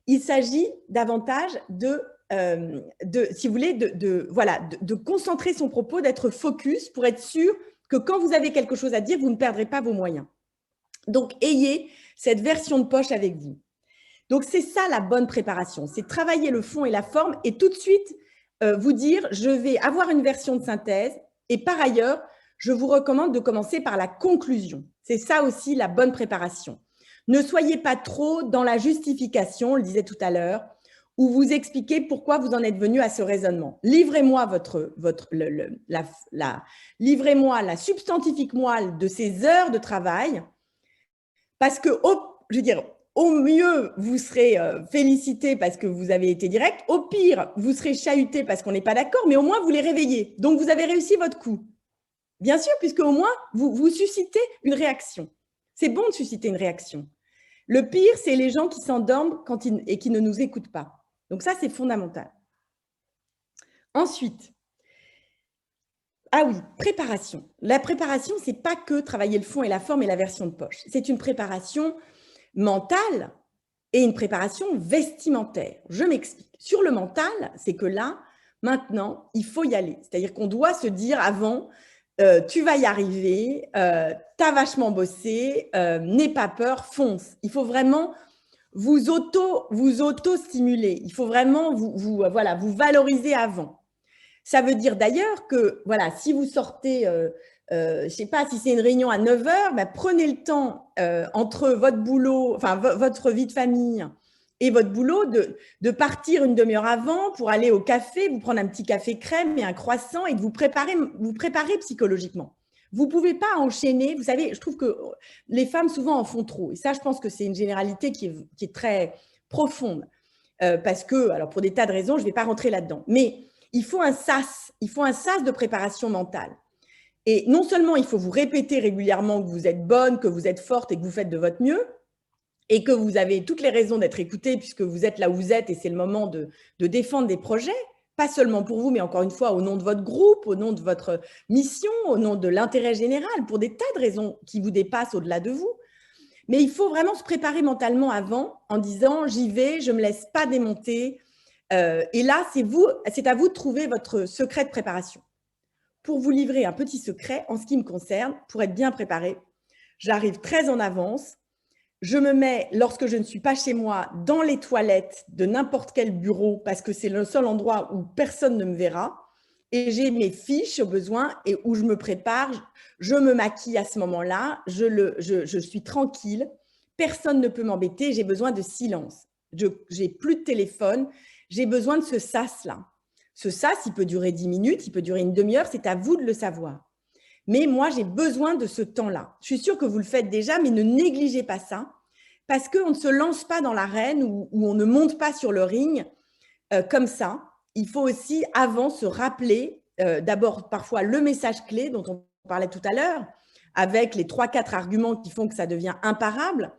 il s'agit davantage si vous voulez, de concentrer son propos, d'être focus pour être sûr que quand vous avez quelque chose à dire, vous ne perdrez pas vos moyens. Donc, ayez cette version de poche avec vous. Donc, c'est ça la bonne préparation, c'est travailler le fond et la forme et tout de suite vous dire, je vais avoir une version de synthèse et par ailleurs, je vous recommande de commencer par la conclusion. C'est ça aussi la bonne préparation. Ne soyez pas trop dans la justification, on le disait tout à l'heure, où vous expliquez pourquoi vous en êtes venu à ce raisonnement. Livrez-moi livrez-moi la substantifique moelle de ces heures de travail parce que, je veux dire, au mieux, vous serez félicité parce que vous avez été direct. Au pire, vous serez chahuté parce qu'on n'est pas d'accord, mais au moins, vous les réveillez. Donc, vous avez réussi votre coup. Bien sûr, puisque au moins, vous suscitez une réaction. C'est bon de susciter une réaction. Le pire, c'est les gens qui s'endorment et qui ne nous écoutent pas. Donc, ça, c'est fondamental. Ensuite, ah oui, préparation. La préparation, ce n'est pas que travailler le fond et la forme et la version de poche. C'est une préparation mentale et une préparation vestimentaire. Je m'explique. Sur le mental, c'est que là, maintenant, il faut y aller. C'est-à-dire qu'on doit se dire avant, tu vas y arriver, tu as vachement bossé, n'aie pas peur, fonce. Il faut vraiment vous auto-stimuler. Il faut vraiment vous valoriser avant. Ça veut dire d'ailleurs que, voilà, si vous sortez, je ne sais pas, si c'est une réunion à 9 h, bah, prenez le temps entre votre boulot, enfin votre vie de famille et votre boulot de partir une demi-heure avant pour aller au café, vous prendre un petit café crème et un croissant et de vous préparer psychologiquement. Vous ne pouvez pas enchaîner. Vous savez, je trouve que les femmes souvent en font trop. Et ça, je pense que c'est une généralité qui est très profonde. Parce que, alors pour des tas de raisons, je ne vais pas rentrer là-dedans. Mais il faut un sas de préparation mentale. Et non seulement il faut vous répéter régulièrement que vous êtes bonne, que vous êtes forte et que vous faites de votre mieux, et que vous avez toutes les raisons d'être écoutée puisque vous êtes là où vous êtes et c'est le moment de défendre des projets, pas seulement pour vous, mais encore une fois, au nom de votre groupe, au nom de votre mission, au nom de l'intérêt général, pour des tas de raisons qui vous dépassent au-delà de vous. Mais il faut vraiment se préparer mentalement avant en disant « j'y vais, je ne me laisse pas démonter ». Et là, c'est à vous de trouver votre secret de préparation. Pour vous livrer un petit secret, en ce qui me concerne, pour être bien préparée, j'arrive très en avance. Je me mets, lorsque je ne suis pas chez moi, dans les toilettes de n'importe quel bureau parce que c'est le seul endroit où personne ne me verra. Et j'ai mes fiches au besoin et où je me prépare. Je me maquille à ce moment-là. Je suis tranquille. Personne ne peut m'embêter. J'ai besoin de silence. J'ai plus de téléphone. J'ai besoin de ce sas-là. Ce sas, il peut durer 10 minutes, il peut durer une demi-heure. C'est à vous de le savoir. Mais moi, j'ai besoin de ce temps-là. Je suis sûre que vous le faites déjà, mais ne négligez pas ça, parce qu'on ne se lance pas dans l'arène ou on ne monte pas sur le ring comme ça. Il faut aussi, avant, se rappeler, d'abord, parfois, le message clé dont on parlait tout à l'heure, avec les 3-4 arguments qui font que ça devient imparable,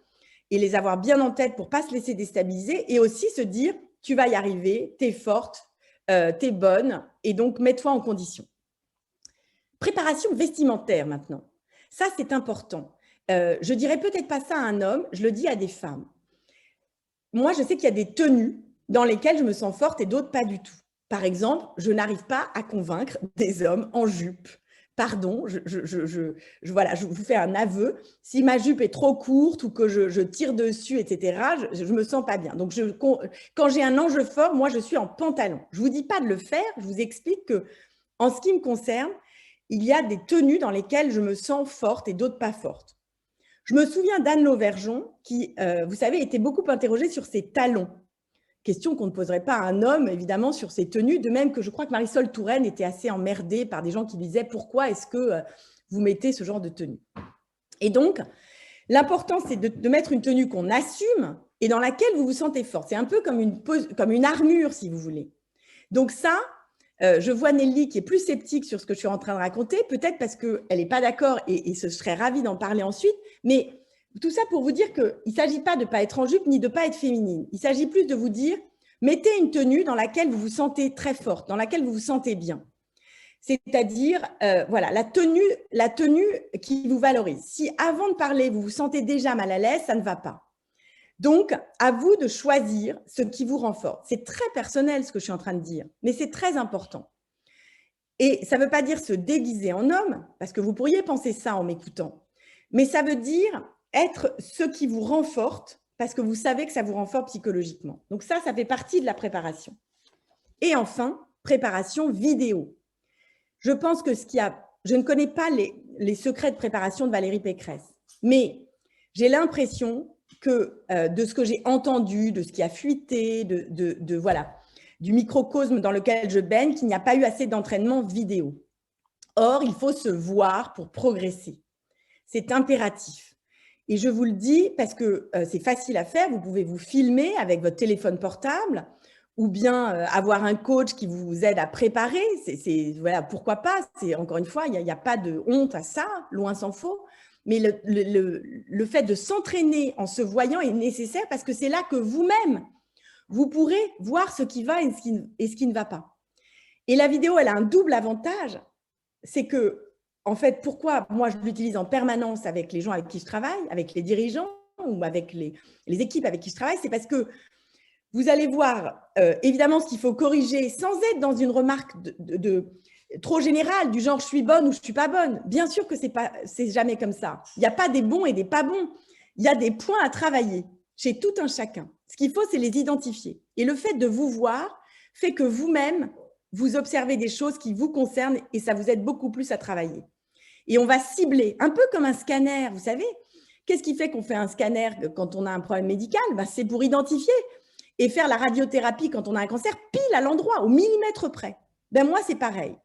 et les avoir bien en tête pour ne pas se laisser déstabiliser, et aussi se dire, tu vas y arriver, tu es forte, tu es bonne, et donc mets-toi en condition. Préparation vestimentaire maintenant. Ça, c'est important. Je ne dirais peut-être pas ça à un homme, je le dis à des femmes. Moi, je sais qu'il y a des tenues dans lesquelles je me sens forte et d'autres pas du tout. Par exemple, je n'arrive pas à convaincre des hommes en jupe. Pardon, voilà, je vous fais un aveu. Si ma jupe est trop courte ou que je tire dessus, etc., je ne me sens pas bien. Donc, quand j'ai un enjeu fort, moi, je suis en pantalon. Je ne vous dis pas de le faire, je vous explique que, en ce qui me concerne, il y a des tenues dans lesquelles je me sens forte et d'autres pas fortes. Je me souviens d'Anne Lauvergeon qui, vous savez, était beaucoup interrogée sur ses talons. Question qu'on ne poserait pas à un homme, évidemment, sur ses tenues, de même que je crois que Marisol Touraine était assez emmerdée par des gens qui disaient « Pourquoi est-ce que vous mettez ce genre de tenue ?» Et donc, l'important, c'est de mettre une tenue qu'on assume et dans laquelle vous vous sentez forte. C'est un peu comme une armure, si vous voulez. Donc ça, je vois Nelly qui est plus sceptique sur ce que je suis en train de raconter, peut-être parce qu'elle n'est pas d'accord et ce serait ravie d'en parler ensuite, mais tout ça pour vous dire qu'il ne s'agit pas de ne pas être en jupe ni de ne pas être féminine. Il s'agit plus de vous dire, mettez une tenue dans laquelle vous vous sentez très forte, dans laquelle vous vous sentez bien. C'est-à-dire, voilà, la tenue qui vous valorise. Si avant de parler, vous vous sentez déjà mal à l'aise, ça ne va pas. Donc, à vous de choisir ce qui vous rend fort. C'est très personnel ce que je suis en train de dire, mais c'est très important. Et ça ne veut pas dire se déguiser en homme, parce que vous pourriez penser ça en m'écoutant, mais ça veut dire être ce qui vous rend forte, parce que vous savez que ça vous rend fort psychologiquement. Donc ça fait partie de la préparation. Et enfin, préparation vidéo. Je pense que je ne connais pas les secrets de préparation de Valérie Pécresse, mais j'ai l'impression que de ce que j'ai entendu, de ce qui a fuité, voilà, du microcosme dans lequel je baigne, qu'il n'y a pas eu assez d'entraînement vidéo. Or, il faut se voir pour progresser. C'est impératif. Et je vous le dis parce que c'est facile à faire. Vous pouvez vous filmer avec votre téléphone portable ou bien avoir un coach qui vous aide à préparer. Voilà, pourquoi pas. Encore une fois, il n'y a pas de honte à ça, loin s'en faut. Mais le fait de s'entraîner en se voyant est nécessaire parce que c'est là que vous-même, vous pourrez voir ce qui va et ce qui ne va pas. Et la vidéo, elle a un double avantage. C'est que, en fait, pourquoi moi je l'utilise en permanence avec les gens avec qui je travaille, avec les dirigeants ou avec les équipes avec qui je travaille, c'est parce que vous allez voir évidemment ce qu'il faut corriger sans être dans une remarque trop générale du genre je suis bonne ou je ne suis pas bonne. Bien sûr que c'est jamais comme ça. Il n'y a pas des bons et des pas bons. Il y a des points à travailler. chez tout un chacun. Ce qu'il faut, c'est les identifier. Et le fait de vous voir fait que vous-même, vous observez des choses qui vous concernent et ça vous aide beaucoup plus à travailler. Et on va cibler, un peu comme un scanner, vous savez. Qu'est-ce qui fait qu'on fait un scanner quand on a un problème médical? C'est pour identifier et faire la radiothérapie quand on a un cancer pile à l'endroit, au millimètre près. Moi, c'est pareil.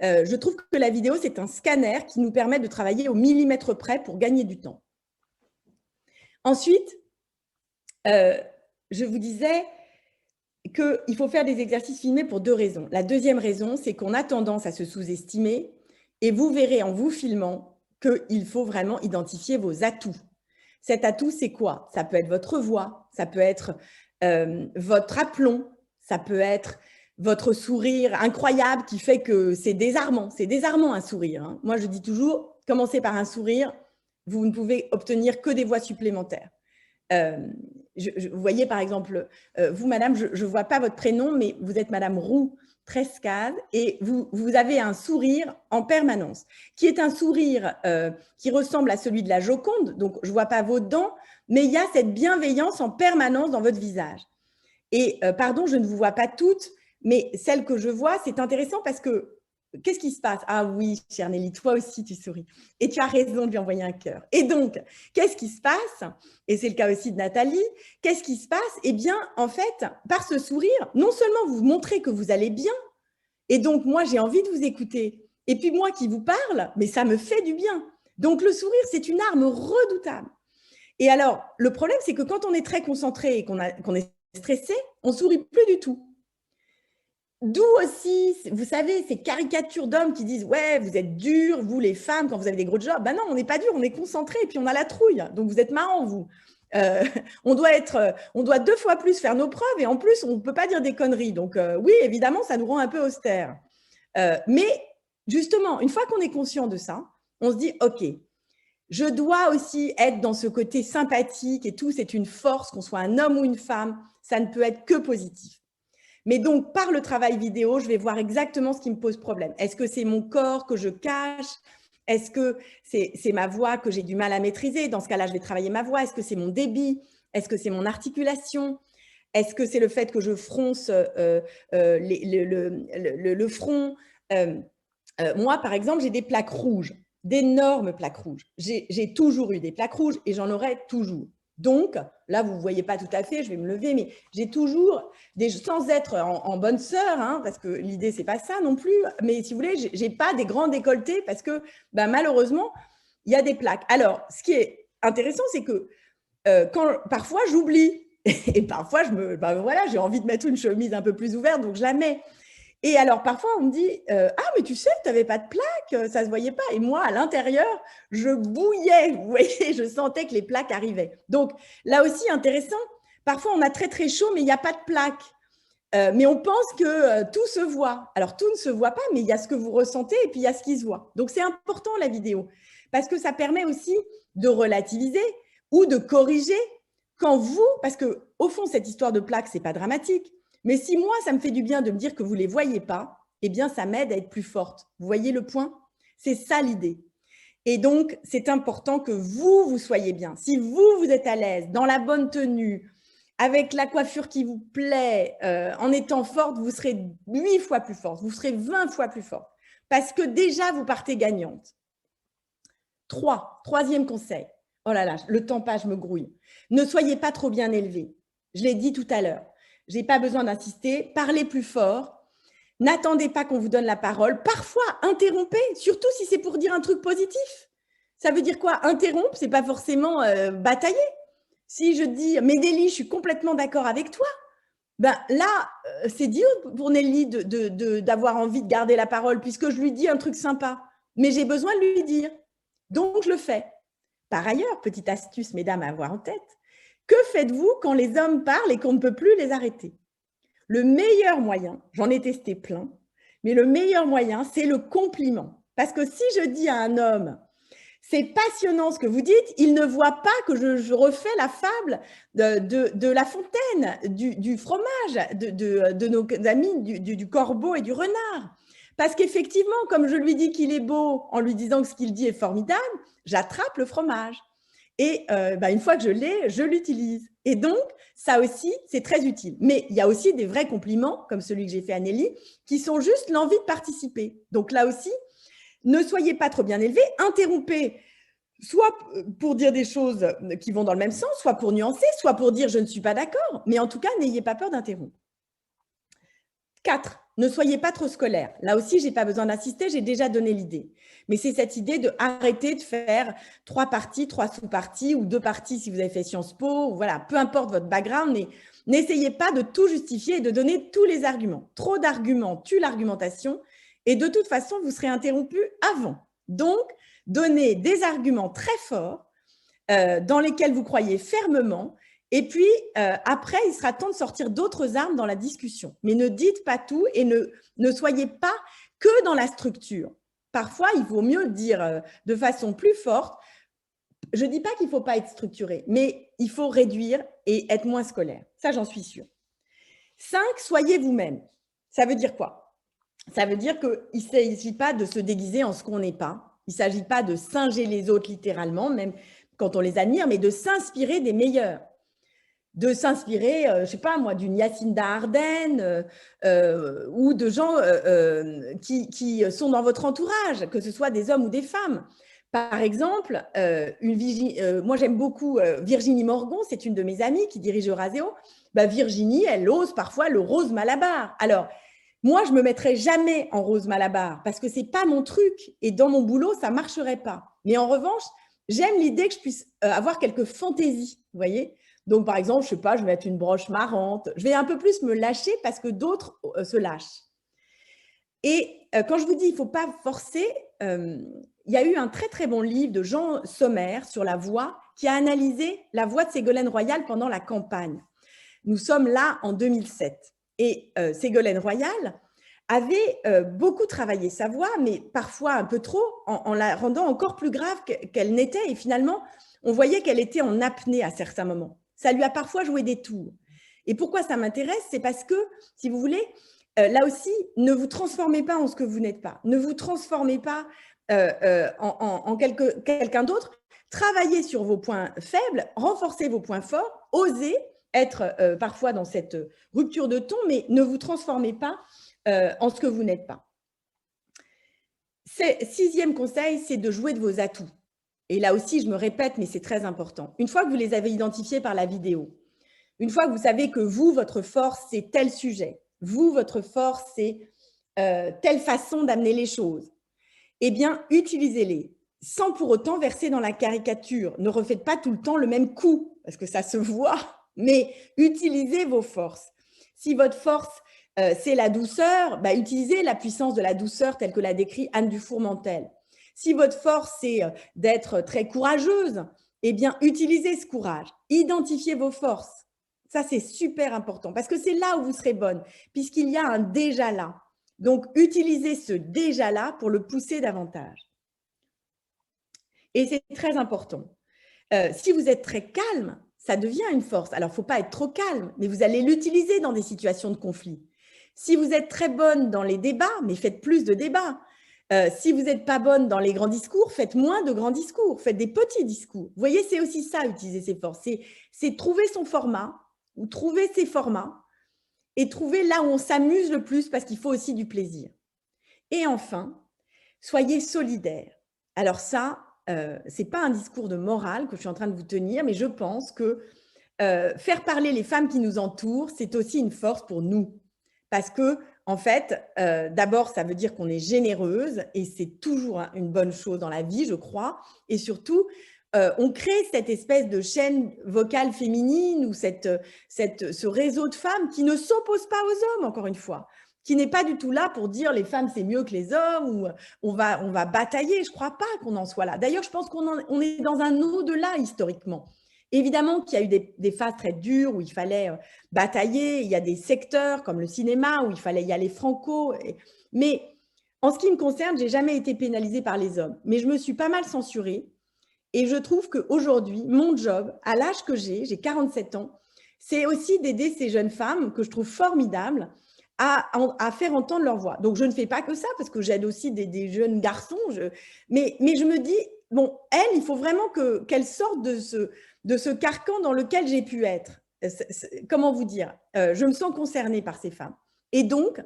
Je trouve que la vidéo, c'est un scanner qui nous permet de travailler au millimètre près pour gagner du temps. Ensuite, je vous disais qu'il faut faire des exercices filmés pour 2 raisons. La deuxième raison, c'est qu'on a tendance à se sous-estimer et vous verrez en vous filmant qu'il faut vraiment identifier vos atouts. Cet atout, c'est quoi? Ça peut être votre voix, ça peut être votre aplomb, ça peut être votre sourire incroyable qui fait que c'est désarmant. C'est désarmant un sourire, hein. Moi, je dis toujours, commencez par un sourire, vous ne pouvez obtenir que des voix supplémentaires. Vous voyez, par exemple, vous, madame, je ne vois pas votre prénom, mais vous êtes madame Roux Trescaz et vous avez un sourire en permanence, qui est un sourire qui ressemble à celui de la Joconde, donc je ne vois pas vos dents, mais il y a cette bienveillance en permanence dans votre visage. Et pardon, je ne vous vois pas toutes, mais celle que je vois, c'est intéressant parce que qu'est-ce qui se passe? Ah oui, chère Nelly, toi aussi, tu souris. Et tu as raison de lui envoyer un cœur. Et donc, qu'est-ce qui se passe? Et c'est le cas aussi de Nathalie. Qu'est-ce qui se passe? Eh bien, en fait, par ce sourire, non seulement vous montrez que vous allez bien, et donc moi, j'ai envie de vous écouter. Et puis moi qui vous parle, mais ça me fait du bien. Donc, le sourire, c'est une arme redoutable. Et alors, le problème, c'est que quand on est très concentré et qu'on est stressé, on ne sourit plus du tout. D'où aussi, vous savez, ces caricatures d'hommes qui disent « Ouais, vous êtes durs, vous les femmes, quand vous avez des gros jobs. » Ben non, on n'est pas dur, on est concentré et puis on a la trouille. Donc, vous êtes marrants, vous. On doit 2 fois plus faire nos preuves et en plus, on ne peut pas dire des conneries. Donc, oui, évidemment, ça nous rend un peu austère. Mais justement, une fois qu'on est conscient de ça, on se dit « Ok, je dois aussi être dans ce côté sympathique et tout, c'est une force, qu'on soit un homme ou une femme, ça ne peut être que positif. » Mais donc, par le travail vidéo, je vais voir exactement ce qui me pose problème. Est-ce que c'est mon corps que je cache? Est-ce que c'est ma voix que j'ai du mal à maîtriser? Dans ce cas-là, je vais travailler ma voix. Est-ce que c'est mon débit? Est-ce que c'est mon articulation? Est-ce que c'est le fait que je fronce le front? Moi, par exemple, j'ai des plaques rouges, d'énormes plaques rouges. J'ai toujours eu des plaques rouges et j'en aurai toujours. Donc, là, vous ne voyez pas tout à fait, je vais me lever, mais j'ai toujours, sans être en bonne sœur, hein, parce que l'idée, ce n'est pas ça non plus, mais si vous voulez, je n'ai pas des grands décolletés parce que malheureusement, il y a des plaques. Alors, ce qui est intéressant, c'est que parfois, j'oublie et parfois, voilà, j'ai envie de mettre une chemise un peu plus ouverte, donc je la mets. Et alors, parfois, on me dit « Ah, mais tu sais, tu n'avais pas de plaques, ça ne se voyait pas. » Et moi, à l'intérieur, je bouillais, vous voyez, je sentais que les plaques arrivaient. Donc, là aussi, intéressant, parfois, on a très, très chaud, mais il n'y a pas de plaques. Mais on pense que tout se voit. Alors, tout ne se voit pas, mais il y a ce que vous ressentez et puis il y a ce qui se voit. Donc, c'est important, la vidéo, parce que ça permet aussi de relativiser ou de corriger quand vous, parce qu'au fond, cette histoire de plaques, ce n'est pas dramatique. Mais si moi, ça me fait du bien de me dire que vous ne les voyez pas, eh bien, ça m'aide à être plus forte. Vous voyez le point? C'est ça l'idée. Et donc, c'est important que vous soyez bien. Si vous êtes à l'aise, dans la bonne tenue, avec la coiffure qui vous plaît, en étant forte, vous serez 8 fois plus forte, vous serez 20 fois plus forte. Parce que déjà, vous partez gagnante. Troisième conseil. Oh là là, le temps passe, je me grouille. Ne soyez pas trop bien élevé. Je l'ai dit tout à l'heure. Je n'ai pas besoin d'insister, parlez plus fort, n'attendez pas qu'on vous donne la parole, parfois interrompez, surtout si c'est pour dire un truc positif. Ça veut dire quoi? Interrompre, ce n'est pas forcément batailler. Si je dis « Mais Nelly, je suis complètement d'accord avec toi », là, c'est dur pour Nelly d'avoir envie de garder la parole puisque je lui dis un truc sympa, mais j'ai besoin de lui dire, donc je le fais. Par ailleurs, petite astuce, mesdames, à avoir en tête, que faites-vous quand les hommes parlent et qu'on ne peut plus les arrêter? Le meilleur moyen, j'en ai testé plein, mais le meilleur moyen, c'est le compliment. Parce que si je dis à un homme, c'est passionnant ce que vous dites, il ne voit pas que je refais la fable de La Fontaine, du fromage, de nos amis du corbeau et du renard. Parce qu'effectivement, comme je lui dis qu'il est beau en lui disant que ce qu'il dit est formidable, j'attrape le fromage. Et une fois que je l'ai, je l'utilise. Et donc, ça aussi, c'est très utile. Mais il y a aussi des vrais compliments, comme celui que j'ai fait à Nelly, qui sont juste l'envie de participer. Donc là aussi, ne soyez pas trop bien élevé, interrompez, soit pour dire des choses qui vont dans le même sens, soit pour nuancer, soit pour dire je ne suis pas d'accord, mais en tout cas, n'ayez pas peur d'interrompre. 4. Ne soyez pas trop scolaire. Là aussi, je n'ai pas besoin d'insister, j'ai déjà donné l'idée. Mais c'est cette idée de arrêter de faire 3 parties, 3 sous-parties ou 2 parties si vous avez fait Sciences Po. Voilà, peu importe votre background, mais n'essayez pas de tout justifier et de donner tous les arguments. Trop d'arguments tue l'argumentation et de toute façon, vous serez interrompu avant. Donc, donnez des arguments très forts dans lesquels vous croyez fermement. Et puis, après, il sera temps de sortir d'autres armes dans la discussion. Mais ne dites pas tout et ne soyez pas que dans la structure. Parfois, il vaut mieux dire de façon plus forte. Je ne dis pas qu'il ne faut pas être structuré, mais il faut réduire et être moins scolaire. Ça, j'en suis sûre. 5, soyez vous-même. Ça veut dire quoi? Ça veut dire qu'il ne s'agit pas de se déguiser en ce qu'on n'est pas. Il ne s'agit pas de singer les autres littéralement, même quand on les admire, mais de s'inspirer des meilleurs. De s'inspirer, je ne sais pas moi, d'une Jacinda Ardern ou de gens qui sont dans votre entourage, que ce soit des hommes ou des femmes. Par exemple, moi j'aime beaucoup Virginie Morgon, c'est une de mes amies qui dirige Euraseo. Virginie, elle ose parfois le rose Malabar. Alors, moi, je ne me mettrai jamais en rose Malabar parce que ce n'est pas mon truc et dans mon boulot, ça ne marcherait pas. Mais en revanche, j'aime l'idée que je puisse avoir quelques fantaisies, vous voyez. Donc, par exemple, je ne sais pas, je vais mettre une broche marrante. Je vais un peu plus me lâcher parce que d'autres se lâchent. Et quand je vous dis il ne faut pas forcer, il y a eu un très, très bon livre de Jean Sommer sur la voix qui a analysé la voix de Ségolène Royal pendant la campagne. Nous sommes là en 2007. Et Ségolène Royal avait beaucoup travaillé sa voix, mais parfois un peu trop, en la rendant encore plus grave qu'elle n'était. Et finalement, on voyait qu'elle était en apnée à certains moments. Ça lui a parfois joué des tours. Et pourquoi ça m'intéresse? C'est parce que, si vous voulez, là aussi, ne vous transformez pas en ce que vous n'êtes pas. Ne vous transformez pas en quelqu'un d'autre. Travaillez sur vos points faibles, renforcez vos points forts, osez être parfois dans cette rupture de ton, mais ne vous transformez pas en ce que vous n'êtes pas. 6e conseil, c'est de jouer de vos atouts. Et là aussi, je me répète, mais c'est très important. Une fois que vous les avez identifiés par la vidéo, une fois que vous savez que vous, votre force, c'est tel sujet, vous, votre force, c'est telle façon d'amener les choses, eh bien, utilisez-les sans pour autant verser dans la caricature. Ne refaites pas tout le temps le même coup, parce que ça se voit, mais utilisez vos forces. Si votre force, c'est la douceur, utilisez la puissance de la douceur telle que l'a décrit Anne Dufour-Mantel. Si votre force, c'est d'être très courageuse, eh bien, utilisez ce courage. Identifiez vos forces. Ça, c'est super important parce que c'est là où vous serez bonne, puisqu'il y a un déjà là. Donc, utilisez ce déjà là pour le pousser davantage. Et c'est très important. Si vous êtes très calme, ça devient une force. Alors, il ne faut pas être trop calme, mais vous allez l'utiliser dans des situations de conflit. Si vous êtes très bonne dans les débats, mais faites plus de débats. Si vous n'êtes pas bonne dans les grands discours, faites moins de grands discours, faites des petits discours. Vous voyez, c'est aussi ça, utiliser ses forces. C'est trouver son format ou trouver ses formats et trouver là où on s'amuse le plus parce qu'il faut aussi du plaisir. Et enfin, soyez solidaire. Alors ça, ce n'est pas un discours de morale que je suis en train de vous tenir, mais je pense que faire parler les femmes qui nous entourent, c'est aussi une force pour nous. Parce que, en fait, d'abord, ça veut dire qu'on est généreuse et c'est toujours une bonne chose dans la vie, je crois. Et surtout, on crée cette espèce de chaîne vocale féminine ou ce réseau de femmes qui ne s'oppose pas aux hommes, encore une fois, qui n'est pas du tout là pour dire les femmes c'est mieux que les hommes ou on va batailler. Je ne crois pas qu'on en soit là. D'ailleurs, je pense qu'on est dans un au-delà historiquement. Évidemment qu'il y a eu des phases très dures où il fallait batailler. Il y a des secteurs comme le cinéma où il fallait y aller franco. Mais en ce qui me concerne, je n'ai jamais été pénalisée par les hommes. Mais je me suis pas mal censurée. Et je trouve qu'aujourd'hui, mon job, à l'âge que j'ai 47 ans, c'est aussi d'aider ces jeunes femmes que je trouve formidables à faire entendre leur voix. Donc, je ne fais pas que ça parce que j'aide aussi des jeunes garçons. Mais je me dis, bon, elle, il faut vraiment qu'elle sorte de ce carcan dans lequel j'ai pu être. Comment vous dire? Je me sens concernée par ces femmes. Et donc,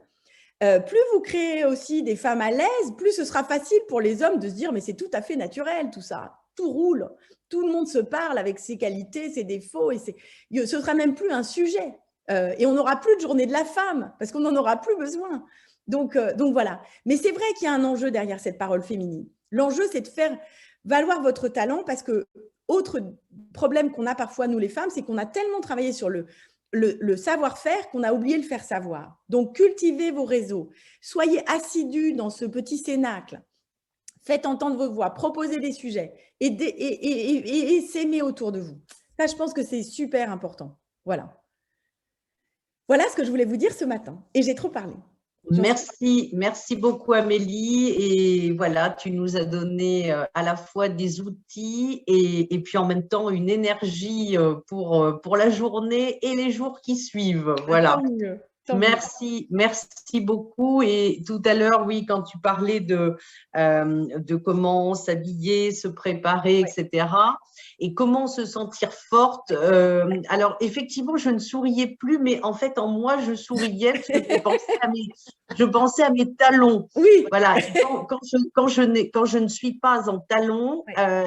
plus vous créez aussi des femmes à l'aise, plus ce sera facile pour les hommes de se dire mais c'est tout à fait naturel tout ça, tout roule, tout le monde se parle avec ses qualités, ses défauts, et ce sera même plus un sujet. Et on n'aura plus de journée de la femme parce qu'on n'en aura plus besoin. Donc voilà. Mais c'est vrai qu'il y a un enjeu derrière cette parole féminine. L'enjeu, c'est de faire valoir votre talent, parce que autre problème qu'on a parfois, nous les femmes, c'est qu'on a tellement travaillé sur le savoir-faire qu'on a oublié de le faire savoir. Donc, cultivez vos réseaux. Soyez assidus dans ce petit cénacle. Faites entendre vos voix, proposez des sujets et s'aimer autour de vous. Ça, je pense que c'est super important. Voilà. Voilà ce que je voulais vous dire ce matin. Et j'ai trop parlé. Merci beaucoup Amélie, et voilà, tu nous as donné à la fois des outils et puis en même temps une énergie pour la journée et les jours qui suivent. Voilà. Tant mieux. Merci beaucoup. Et tout à l'heure, oui, quand tu parlais de comment s'habiller, se préparer, etc. Et comment se sentir forte. Alors, effectivement, je ne souriais plus, mais en fait, en moi, je souriais parce que je pensais à mes talons. Oui. Voilà. Quand je ne suis pas en talons,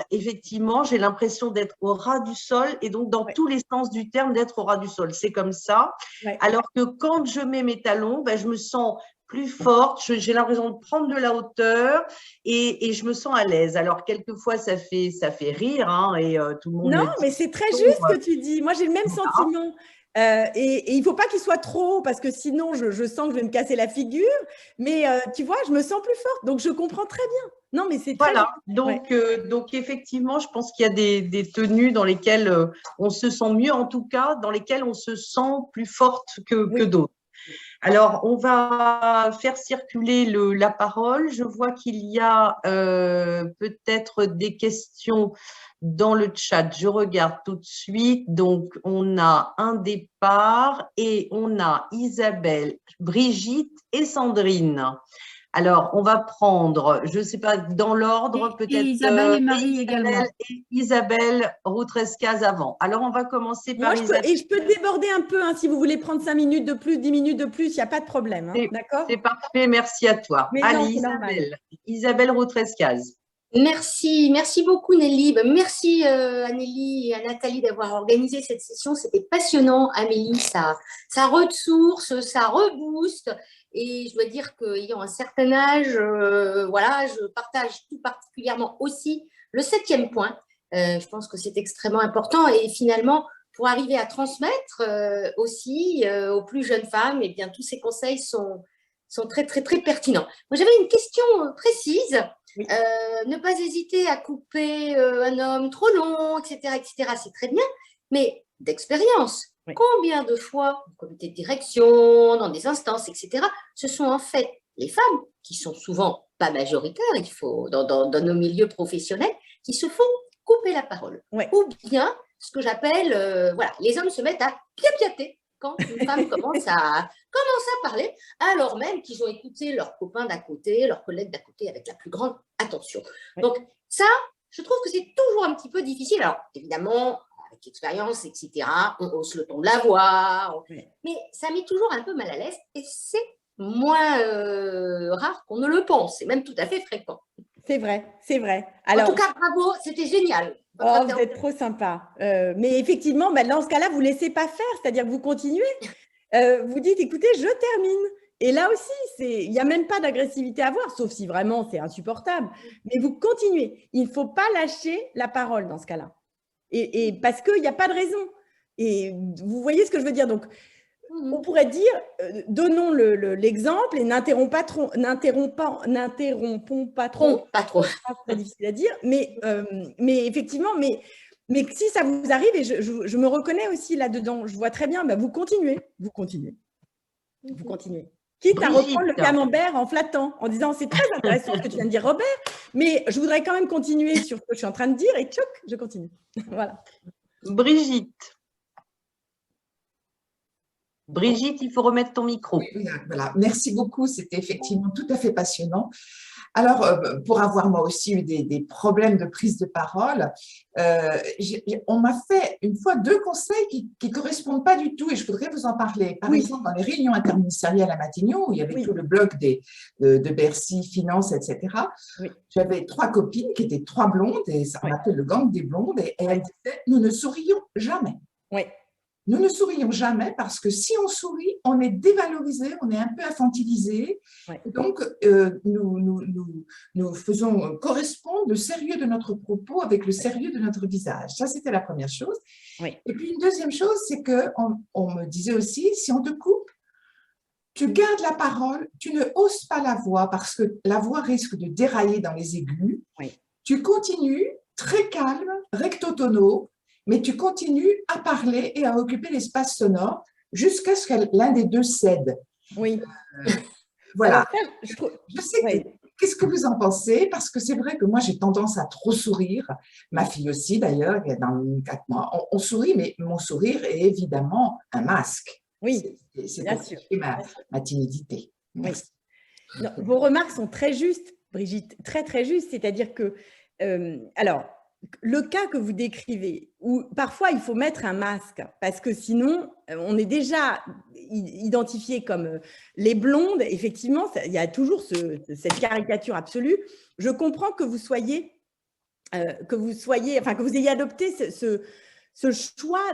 effectivement, j'ai l'impression d'être au ras du sol, et donc dans tous les sens du terme, d'être au ras du sol. C'est comme ça. Alors que quand je mets mes talons, ben, je me sens plus forte, j'ai l'impression de prendre de la hauteur et je me sens à l'aise. Alors, quelquefois, ça fait rire, hein, et tout le monde Non, me dit, mais c'est très juste ce que tu dis. Moi, j'ai le même sentiment. Et il ne faut pas qu'il soit trop haut, parce que sinon, je sens que je vais me casser la figure. Mais tu vois, je me sens plus forte. Donc, je comprends très bien. Non, mais c'est très juste. Donc, effectivement, je pense qu'il y a des tenues dans lesquelles on se sent mieux, en tout cas, dans lesquelles on se sent plus forte que d'autres. Alors, on va faire circuler la parole. Je vois qu'il y a peut-être des questions dans le chat. Je regarde tout de suite. Donc, on a un départ et on a Isabelle, Brigitte et Sandrine. Alors, on va prendre, je ne sais pas, dans l'ordre, peut-être. Isabelle et Marie également. Et Isabelle Routrescaz avant. Alors, on va commencer par Isabelle. Et je peux déborder un peu, hein, si vous voulez prendre 5 minutes de plus, 10 minutes de plus, il n'y a pas de problème. Hein, d'accord ? C'est parfait, merci à toi. Mais allez, non, Isabelle Routrescaz. Merci beaucoup Nelly. Merci Anélie et à Nathalie d'avoir organisé cette session. C'était passionnant, Amélie. Ça ressource, ça rebooste. Et je dois dire qu'ayant un certain âge, voilà, je partage tout particulièrement aussi le 7e point. Je pense que c'est extrêmement important. Et finalement, pour arriver à transmettre aussi aux plus jeunes femmes, eh bien, tous ces conseils sont très, très, très pertinents. Moi, j'avais une question précise. Oui. Ne pas hésiter à couper un homme trop long, etc., c'est très bien, mais d'expérience, combien de fois, au comité de direction, dans des instances, etc., ce sont en fait les femmes, qui sont souvent pas majoritaires, il faut, dans nos milieux professionnels, qui se font couper la parole. Ou bien, ce que j'appelle, voilà, les hommes se mettent à piapiater quand une femme commence à parler, alors même qu'ils ont écouté leurs copains d'à côté, leurs collègues d'à côté avec la plus grande attention. Donc ça, je trouve que c'est toujours un petit peu difficile. Alors, évidemment, avec l'expérience, etc., on hausse le ton de la voix, mais ça met toujours un peu mal à l'aise et c'est moins rare qu'on ne le pense. C'est même tout à fait fréquent. C'est vrai, c'est vrai. Alors, en tout cas, bravo, c'était génial. Oh, vous êtes trop sympa. Mais effectivement, dans ce cas-là, vous ne laissez pas faire, c'est-à-dire que vous continuez. Vous dites, écoutez, je termine. Et là aussi, il n'y a même pas d'agressivité à avoir, sauf si vraiment c'est insupportable. Mais vous continuez. Il ne faut pas lâcher la parole dans ce cas-là. Et parce qu'il n'y a pas de raison. Et vous voyez ce que je veux dire. Donc, on pourrait dire, donnons l'exemple et n'interrompons pas trop. Pas trop. C'est très difficile à dire. Mais effectivement, mais si ça vous arrive, et je me reconnais aussi là-dedans, je vois très bien, vous continuez. Quitte à reprendre le camembert en flattant, en disant c'est très intéressant ce que tu viens de dire, Robert, mais je voudrais quand même continuer sur ce que je suis en train de dire, et tchoc, je continue. Voilà. Brigitte, il faut remettre ton micro. Oui, voilà. Merci beaucoup, c'était effectivement tout à fait passionnant. Alors, pour avoir moi aussi eu des problèmes de prise de parole, on m'a fait une fois 2 conseils qui ne correspondent pas du tout et je voudrais vous en parler. Par exemple, dans les réunions interministérielles à Matignon, où il y avait tout le bloc de Bercy, Finance, etc., j'avais 3 copines qui étaient 3 blondes et on appelait le gang des blondes et elles disaient « nous ne sourions jamais ». Nous ne sourions jamais parce que si on sourit, on est dévalorisé, on est un peu infantilisé. Donc, nous faisons correspondre le sérieux de notre propos avec le sérieux de notre visage. Ça, c'était la première chose. Et puis, une deuxième chose, c'est qu'on me disait aussi, si on te coupe, tu gardes la parole, tu ne hausses pas la voix parce que la voix risque de dérailler dans les aigus. Tu continues très calme, recto tono, mais tu continues à parler et à occuper l'espace sonore jusqu'à ce que l'un des deux cède. Voilà. Alors, je sais que, qu'est-ce que vous en pensez? Parce que c'est vrai que moi, j'ai tendance à trop sourire. Ma fille aussi, d'ailleurs, dans 4 mois. On sourit, mais mon sourire est évidemment un masque. C'est bien sûr. Ma timidité. Merci. Non, vos remarques sont très justes, Brigitte, très, très justes. C'est-à-dire que, alors, le cas que vous décrivez, où parfois il faut mettre un masque, parce que sinon, on est déjà identifié comme les blondes, effectivement, il y a toujours cette caricature absolue. Je comprends que vous ayez adopté ce choix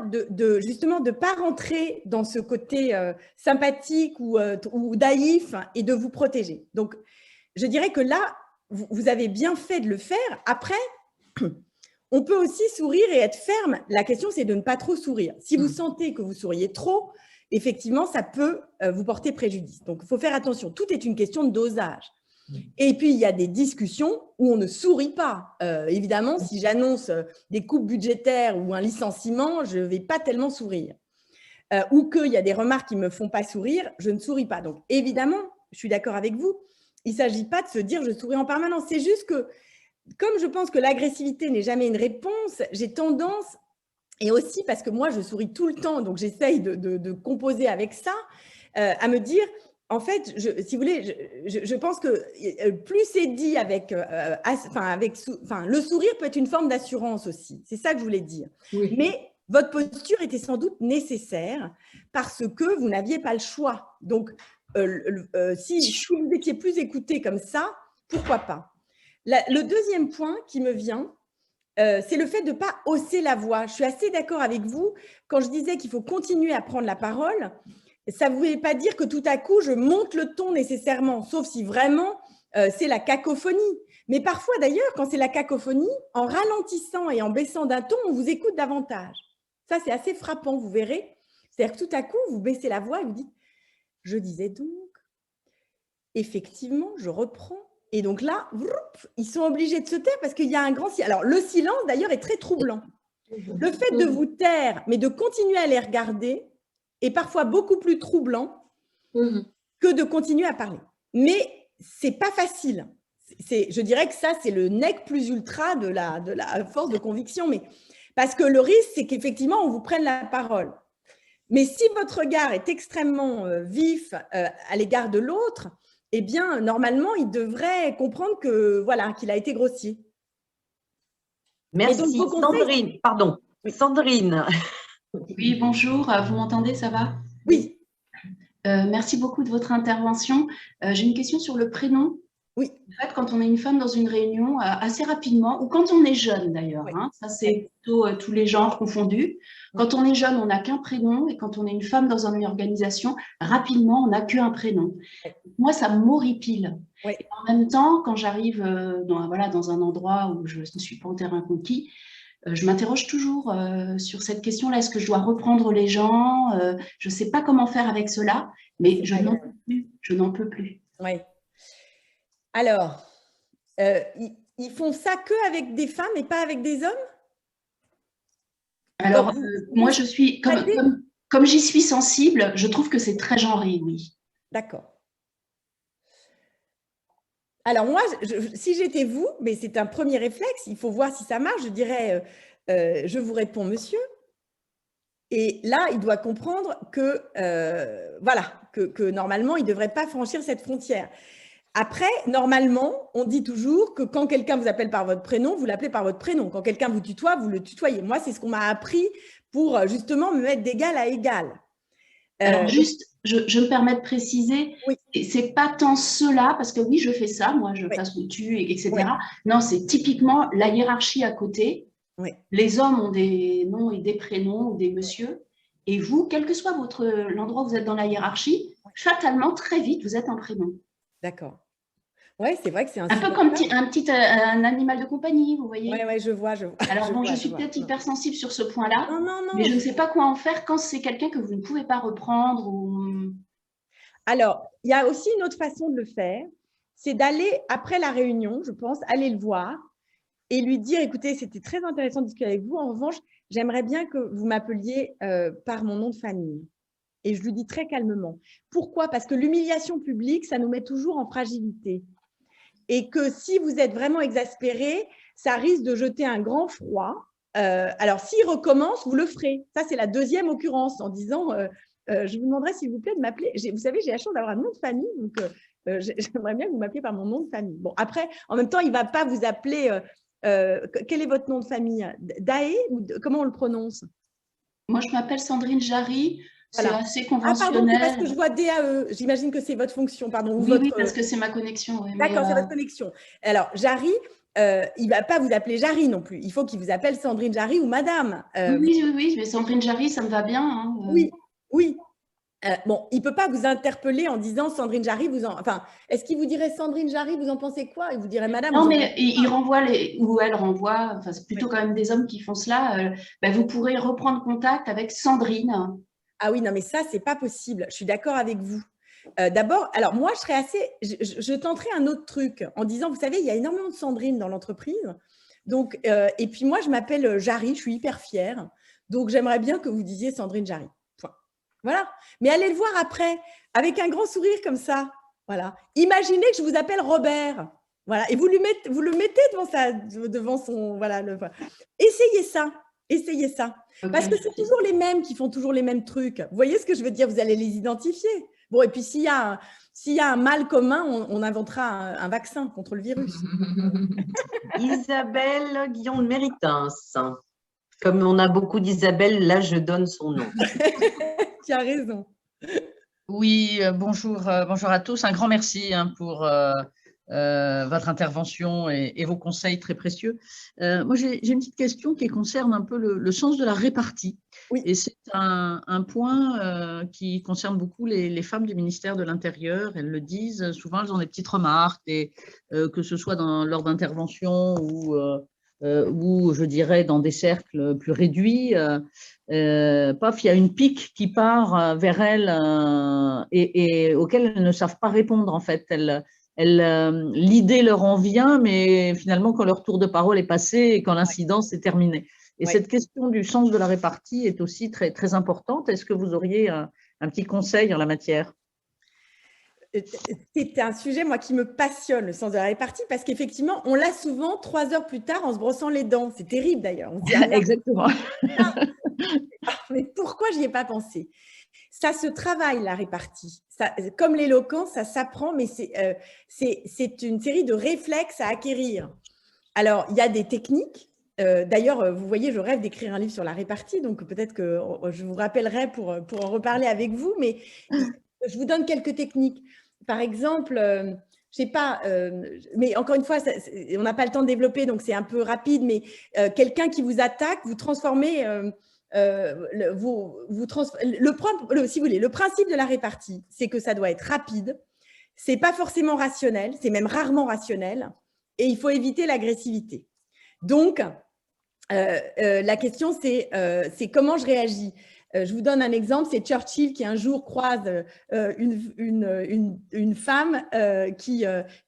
justement de ne pas rentrer dans ce côté sympathique ou naïf et de vous protéger. Donc, je dirais que là, vous avez bien fait de le faire. Après, on peut aussi sourire et être ferme. La question, c'est de ne pas trop sourire. Si vous sentez que vous souriez trop, effectivement, ça peut vous porter préjudice. Donc, il faut faire attention. Tout est une question de dosage. Et puis, il y a des discussions où on ne sourit pas. Évidemment, si j'annonce des coupes budgétaires ou un licenciement, je ne vais pas tellement sourire. Ou qu'il y a des remarques qui ne me font pas sourire, je ne souris pas. Donc, évidemment, je suis d'accord avec vous. Il ne s'agit pas de se dire « je souris en permanence ». C'est juste que, comme je pense que l'agressivité n'est jamais une réponse, j'ai tendance, et aussi parce que moi, je souris tout le temps, donc j'essaye de composer avec ça, à me dire, en fait, si vous voulez, je pense que plus c'est dit avec… le sourire peut être une forme d'assurance aussi. C'est ça que je voulais dire. Mais votre posture était sans doute nécessaire parce que vous n'aviez pas le choix. Donc, si vous étiez plus écouté comme ça, pourquoi pas? Le deuxième point qui me vient, c'est le fait de ne pas hausser la voix. Je suis assez d'accord avec vous. Quand je disais qu'il faut continuer à prendre la parole, ça ne voulait pas dire que tout à coup, je monte le ton nécessairement, sauf si vraiment c'est la cacophonie. Mais parfois, d'ailleurs, quand c'est la cacophonie, en ralentissant et en baissant d'un ton, on vous écoute davantage. Ça, c'est assez frappant, vous verrez. C'est-à-dire que tout à coup, vous baissez la voix et vous dites « je disais donc, effectivement, je reprends ». Et donc là, ils sont obligés de se taire parce qu'il y a un grand silence. Alors, le silence, d'ailleurs, est très troublant. Le fait de vous taire, mais de continuer à les regarder, est parfois beaucoup plus troublant que de continuer à parler. Mais ce n'est pas facile. Je dirais que ça, c'est le nec plus ultra de la force de conviction. Mais, parce que le risque, c'est qu'effectivement, on vous prenne la parole. Mais si votre regard est extrêmement vif à l'égard de l'autre, eh bien, normalement, il devrait comprendre que, voilà, qu'il a été grossier. Merci. Donc, Sandrine, pardon. Oui. Sandrine. Oui, bonjour. Vous m'entendez, ça va? Oui. Merci beaucoup de votre intervention. J'ai une question sur le prénom. Oui. En fait, quand on est une femme dans une réunion, assez rapidement, ou quand on est jeune d'ailleurs, oui. Ça c'est plutôt tous les genres confondus. Quand on est jeune, on n'a qu'un prénom, et quand on est une femme dans une organisation, rapidement, on n'a qu'un prénom. Moi, ça m'horripile. Oui. En même temps, quand j'arrive dans un endroit où je ne suis pas en terrain conquis, je m'interroge toujours sur cette question-là. Est-ce que je dois reprendre les gens? Je ne sais pas comment faire avec cela, mais je n'en peux plus. Je n'en peux plus. Oui. Alors, ils font ça qu'avec des femmes et pas avec des hommes? Alors, moi, je suis, comme j'y suis sensible, je trouve que c'est très genré, oui. D'accord. Alors, moi, si j'étais vous, mais c'est un premier réflexe, il faut voir si ça marche, je dirais, je vous réponds, monsieur. Et là, il doit comprendre que, voilà, que normalement, il ne devrait pas franchir cette frontière. Après, normalement, on dit toujours que quand quelqu'un vous appelle par votre prénom, vous l'appelez par votre prénom. Quand quelqu'un vous tutoie, vous le tutoyez. Moi, c'est ce qu'on m'a appris pour justement me mettre d'égal à égal. Alors juste, je me permets de préciser, oui. C'est pas tant cela, parce que oui, je fais ça, moi je passe le tu, etc. Oui. Non, c'est typiquement la hiérarchie à côté. Oui. Les hommes ont des noms et des prénoms ou des messieurs, et vous, quel que soit l'endroit où vous êtes dans la hiérarchie, fatalement, très vite, vous êtes un prénom. D'accord. Oui, c'est vrai que c'est un peu comme un animal de compagnie, vous voyez. Oui, je vois. Alors bon, je suis peut-être hypersensible sur ce point-là, non, mais je ne sais pas quoi en faire quand c'est quelqu'un que vous ne pouvez pas reprendre. Ou... Alors, il y a aussi une autre façon de le faire, c'est d'aller, après la réunion, je pense, aller le voir et lui dire, écoutez, c'était très intéressant de discuter avec vous. En revanche, j'aimerais bien que vous m'appeliez par mon nom de famille. Et je lui dis très calmement. Pourquoi? Parce que l'humiliation publique, ça nous met toujours en fragilité. Et que si vous êtes vraiment exaspéré, ça risque de jeter un grand froid. Alors, s'il recommence, vous le ferez. Ça, c'est la deuxième occurrence en disant je vous demanderai s'il vous plaît de m'appeler. Vous savez, j'ai la chance d'avoir un nom de famille, donc j'aimerais bien que vous m'appeliez par mon nom de famille. Bon, après, en même temps, il ne va pas vous appeler. Quel est votre nom de famille? Daé ou comment on le prononce? Moi, je m'appelle Sandrine Jarry. Voilà. C'est assez conventionnel. Ah, pardon, parce que je vois DAE. J'imagine que c'est votre fonction, pardon. Ou oui, parce que c'est ma connexion. Oui, d'accord, c'est votre connexion. Alors, Jarry, il ne va pas vous appeler Jarry non plus. Il faut qu'il vous appelle Sandrine Jarry ou Madame. Oui, mais Sandrine Jarry, ça me va bien. Hein. Oui. Bon, il ne peut pas vous interpeller en disant Sandrine Jarry, enfin, est-ce qu'il vous dirait Sandrine Jarry, vous en pensez quoi? Il vous dirait Madame? Non, mais il renvoie, ou elle renvoie, enfin, c'est plutôt quand même des hommes qui font cela. Vous pourrez reprendre contact avec Sandrine. Ah oui, non, mais ça, ce n'est pas possible. Je suis d'accord avec vous. D'abord, alors moi, je tenterai un autre truc en disant, vous savez, il y a énormément de Sandrine dans l'entreprise. Donc, et puis moi, je m'appelle Jarry, je suis hyper fière. Donc, j'aimerais bien que vous disiez Sandrine Jarry. Point. Voilà. Mais allez le voir après, avec un grand sourire comme ça. Voilà. Imaginez que je vous appelle Robert. Voilà. Et vous le mettez devant son… Voilà. Essayez ça. Essayez ça. Okay. Parce que c'est toujours les mêmes qui font toujours les mêmes trucs. Vous voyez ce que je veux dire? Vous allez les identifier. Bon, et puis s'il y a un mal commun, on inventera un vaccin contre le virus. Isabelle Guillon de Méritins. Comme on a beaucoup d'Isabelle, là, je donne son nom. Tu as raison. Oui, bonjour à tous. Un grand merci pour… votre intervention et vos conseils très précieux. Moi, j'ai une petite question qui concerne un peu le sens de la répartie. Oui. Et c'est un point qui concerne beaucoup les femmes du ministère de l'Intérieur. Elles le disent, souvent elles ont des petites remarques, que ce soit lors d'interventions ou je dirais dans des cercles plus réduits. Paf, il y a une pique qui part vers elles et auxquelles elles ne savent pas répondre en fait. L'idée leur en vient, mais finalement, quand leur tour de parole est passé et quand l'incidence est terminée. Et cette question du sens de la répartie est aussi très, très importante. Est-ce que vous auriez un petit conseil en la matière? C'est un sujet, moi, qui me passionne, le sens de la répartie, parce qu'effectivement, on l'a souvent 3 heures plus tard en se brossant les dents. C'est terrible, d'ailleurs. Exactement. Mais pourquoi je n'y ai pas pensé? Ça se travaille, la répartie. Ça, comme l'éloquence, ça s'apprend, mais c'est une série de réflexes à acquérir. Alors, il y a des techniques. D'ailleurs, vous voyez, je rêve d'écrire un livre sur la répartie, donc peut-être que je vous rappellerai pour en reparler avec vous, mais je vous donne quelques techniques. Par exemple, je ne sais pas, mais encore une fois, on n'a pas le temps de développer, donc c'est un peu rapide, mais quelqu'un qui vous attaque, vous transformez… si vous voulez, le principe de la répartie, c'est que ça doit être rapide, c'est pas forcément rationnel, c'est même rarement rationnel, et il faut éviter l'agressivité. Donc, la question, c'est comment je réagis. Je vous donne un exemple, c'est Churchill qui un jour croise une femme qui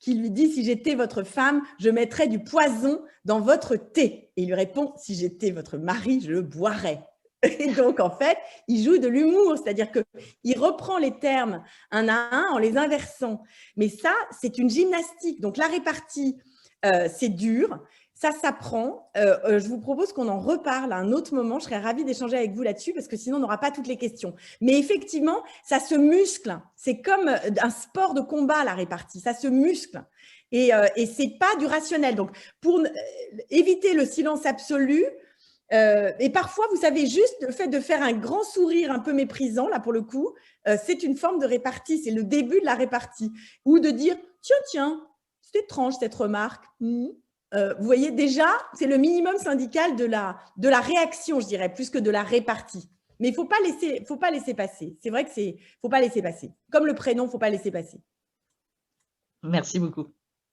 lui dit « Si j'étais votre femme, je mettrais du poison dans votre thé ». Et il lui répond « Si j'étais votre mari, je le boirais ». Et donc, en fait, il joue de l'humour, c'est-à-dire qu'il reprend les termes un à un en les inversant. Mais ça, c'est une gymnastique. Donc, la répartie, c'est dur. Ça s'apprend. Je vous propose qu'on en reparle à un autre moment. Je serais ravie d'échanger avec vous là-dessus parce que sinon, on n'aura pas toutes les questions. Mais effectivement, ça se muscle. C'est comme un sport de combat, la répartie. Ça se muscle. Et ce n'est pas du rationnel. Donc, pour éviter le silence absolu, et parfois, vous savez, juste le fait de faire un grand sourire un peu méprisant, là, pour le coup, c'est une forme de répartie. C'est le début de la répartie. Ou de dire, tiens, c'est étrange cette remarque. Vous voyez, déjà, c'est le minimum syndical de la réaction, je dirais, plus que de la répartie. Mais il ne faut pas laisser passer. C'est vrai que c'est faut pas laisser passer. Comme le prénom, il ne faut pas laisser passer. Merci beaucoup.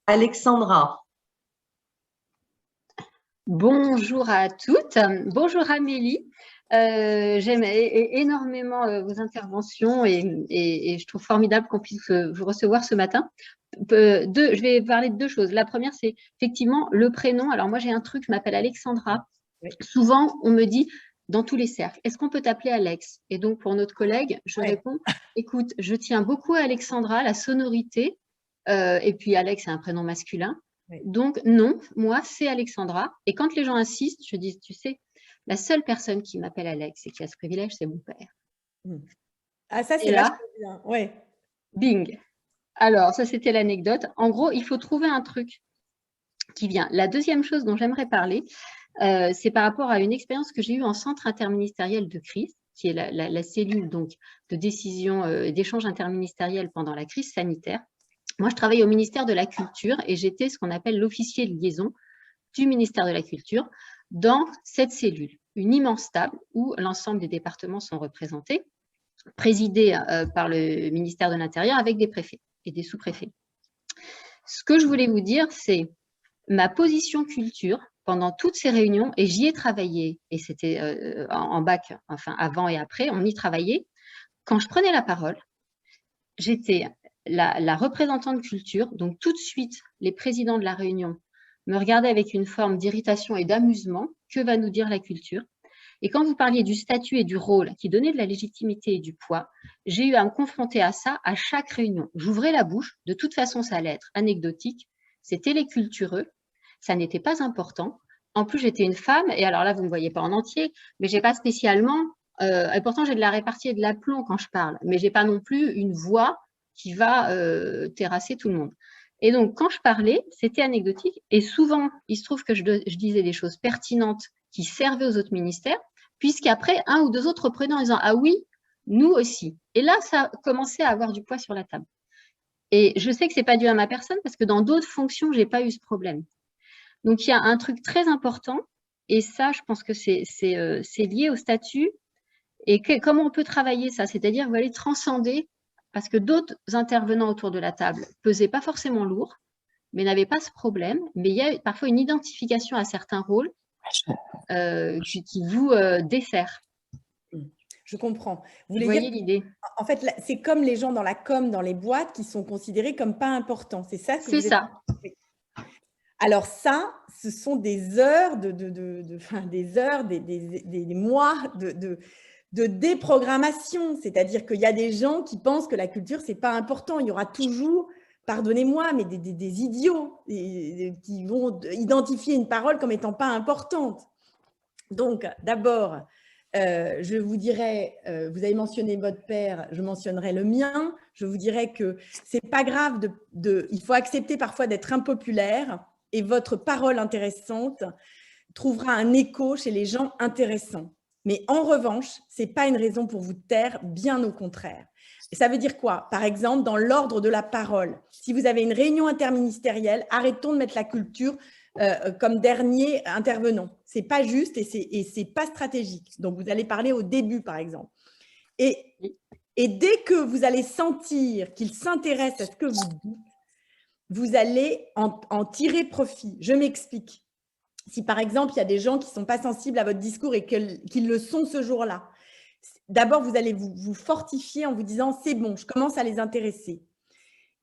Alexandra. Bonjour à toutes. Bonjour Amélie. J'aime énormément vos interventions et je trouve formidable qu'on puisse vous recevoir ce matin. Je vais parler de deux choses. La première, c'est effectivement le prénom. Alors moi, j'ai un truc, je m'appelle Alexandra. Oui. Souvent, on me dit dans tous les cercles, est-ce qu'on peut t'appeler Alex? Et donc, pour notre collègue, je réponds, écoute, je tiens beaucoup à Alexandra, la sonorité, et puis Alex, c'est un prénom masculin. Oui. Donc, non, moi, c'est Alexandra. Et quand les gens insistent, je dis, tu sais, la seule personne qui m'appelle Alex et qui a ce privilège, c'est mon père. Ah, ça, c'est vachement bien. Ouais. Bing. Alors, ça, c'était l'anecdote. En gros, il faut trouver un truc qui vient. La deuxième chose dont j'aimerais parler, c'est par rapport à une expérience que j'ai eue en centre interministériel de crise, qui est la cellule donc, de décision d'échange interministériel pendant la crise sanitaire. Moi, je travaille au ministère de la Culture et j'étais ce qu'on appelle l'officier de liaison du ministère de la Culture dans cette cellule, une immense table où l'ensemble des départements sont représentés, présidée par le ministère de l'Intérieur avec des préfets et des sous-préfets. Ce que je voulais vous dire, c'est ma position culture pendant toutes ces réunions, et j'y ai travaillé, et c'était en bac, enfin avant et après, on y travaillait. Quand je prenais la parole, j'étais la représentante culture, donc tout de suite, les présidents de la réunion me regardaient avec une forme d'irritation et d'amusement. Que va nous dire la culture? Et quand vous parliez du statut et du rôle qui donnait de la légitimité et du poids, j'ai eu à me confronter à ça à chaque réunion. J'ouvrais la bouche, de toute façon, ça allait être anecdotique. C'était les cultureux, ça n'était pas important. En plus, j'étais une femme, et alors là, vous ne me voyez pas en entier, mais je n'ai pas spécialement, et pourtant j'ai de la répartie et de l'aplomb quand je parle, mais je n'ai pas non plus une voix qui va terrasser tout le monde. Et donc, quand je parlais, c'était anecdotique, et souvent, il se trouve que je disais des choses pertinentes qui servaient aux autres ministères, puisqu'après, un ou deux autres reprenaient en disant « Ah oui, nous aussi ». Et là, ça commençait à avoir du poids sur la table. Et je sais que ce n'est pas dû à ma personne, parce que dans d'autres fonctions, je n'ai pas eu ce problème. Donc, il y a un truc très important, et ça, je pense que c'est lié au statut, et comment on peut travailler ça, c'est-à-dire vous allez transcender, parce que d'autres intervenants autour de la table pesaient pas forcément lourd, mais n'avaient pas ce problème, mais il y a parfois une identification à certains rôles qui vous dessert. Je comprends. Vous voyez l'idée? En fait, c'est comme les gens dans la com, dans les boîtes, qui sont considérés comme pas importants. C'est ça que c'est ça. Alors ça, ce sont des heures, des mois de déprogrammation. C'est-à-dire qu'il y a des gens qui pensent que la culture, c'est pas important. Il y aura toujours, pardonnez-moi, mais des idiots qui vont identifier une parole comme étant pas importante. Donc, d'abord, je vous dirais, vous avez mentionné votre père, je mentionnerai le mien. Je vous dirais que c'est pas grave, il faut accepter parfois d'être impopulaire, et votre parole intéressante trouvera un écho chez les gens intéressants. Mais en revanche, ce n'est pas une raison pour vous taire, bien au contraire. Et ça veut dire quoi? Par exemple, dans l'ordre de la parole, si vous avez une réunion interministérielle, arrêtons de mettre la culture comme dernier intervenant. Ce n'est pas juste et ce n'est pas stratégique. Donc, vous allez parler au début, par exemple. Et dès que vous allez sentir qu'il s'intéresse à ce que vous dites, vous allez en tirer profit. Je m'explique. Si, par exemple, il y a des gens qui ne sont pas sensibles à votre discours et qu'ils le sont ce jour-là, d'abord, vous allez vous fortifier en vous disant « c'est bon, je commence à les intéresser ».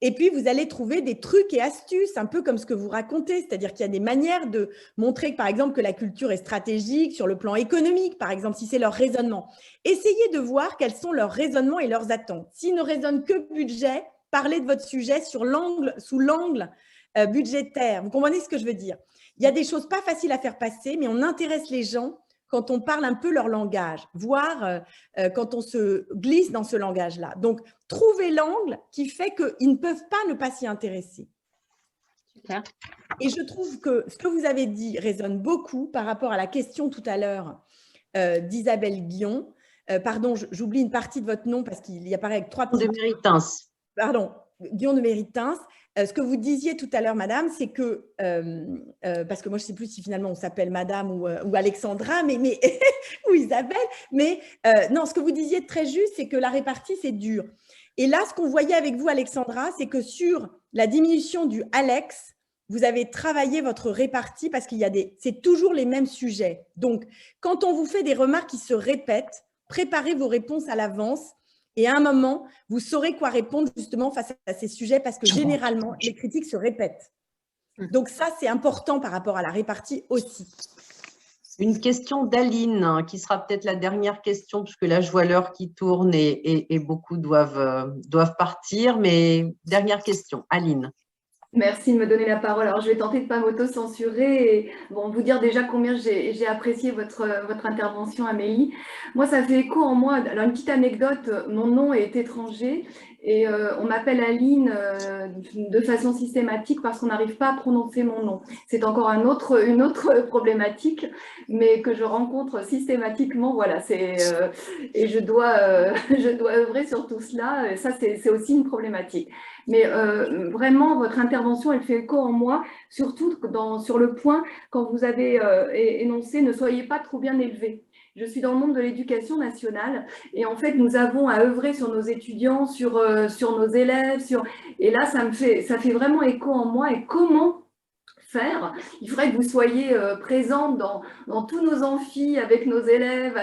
Et puis, vous allez trouver des trucs et astuces, un peu comme ce que vous racontez, c'est-à-dire qu'il y a des manières de montrer, par exemple, que la culture est stratégique sur le plan économique, par exemple, si c'est leur raisonnement. Essayez de voir quels sont leurs raisonnements et leurs attentes. S'ils ne raisonnent que budget, parlez de votre sujet sous l'angle budgétaires. Vous comprenez ce que je veux dire? Il y a des choses pas faciles à faire passer, mais on intéresse les gens quand on parle un peu leur langage, voire quand on se glisse dans ce langage-là. Donc, trouvez l'angle qui fait qu'ils ne peuvent pas ne pas s'y intéresser. Super. Et je trouve que ce que vous avez dit résonne beaucoup par rapport à la question tout à l'heure d'Isabelle Guillon. Pardon, j'oublie une partie de votre nom parce qu'il y apparaît avec 3 petits… De Méritins. Pardon, Guillon de Méritins. Ce que vous disiez tout à l'heure, madame, c'est que, parce que moi, je ne sais plus si finalement on s'appelle madame ou Alexandra, mais ou Isabelle, mais non, ce que vous disiez très juste, c'est que la répartie, c'est dur. Et là, ce qu'on voyait avec vous, Alexandra, c'est que sur la diminution du Alex, vous avez travaillé votre répartie parce qu'il y a c'est toujours les mêmes sujets. Donc, quand on vous fait des remarques qui se répètent, préparez vos réponses à l'avance. Et à un moment, vous saurez quoi répondre justement face à ces sujets parce que généralement, les critiques se répètent. Donc ça, c'est important par rapport à la répartie aussi. Une question d'Aline, qui sera peut-être la dernière question, puisque là, je vois l'heure qui tourne et beaucoup doivent partir. Mais dernière question, Aline. Merci de me donner la parole. Alors, je vais tenter de ne pas m'auto-censurer et vous dire déjà combien j'ai apprécié votre intervention, Amélie. Moi, ça fait écho en moi. Alors, une petite anecdote, mon nom est étranger et on m'appelle Aline de façon systématique parce qu'on n'arrive pas à prononcer mon nom. C'est encore une autre problématique, mais que je rencontre systématiquement. Voilà, et je dois œuvrer sur tout cela. Ça, c'est aussi une problématique. Mais vraiment, votre intervention, elle fait écho en moi, surtout sur le point quand vous avez énoncé « ne soyez pas trop bien élevés ». Je suis dans le monde de l'éducation nationale et en fait, nous avons à œuvrer sur nos étudiants, sur nos élèves. Et là, ça fait vraiment écho en moi. Et comment faire? Il faudrait que vous soyez présente dans tous nos amphis avec nos élèves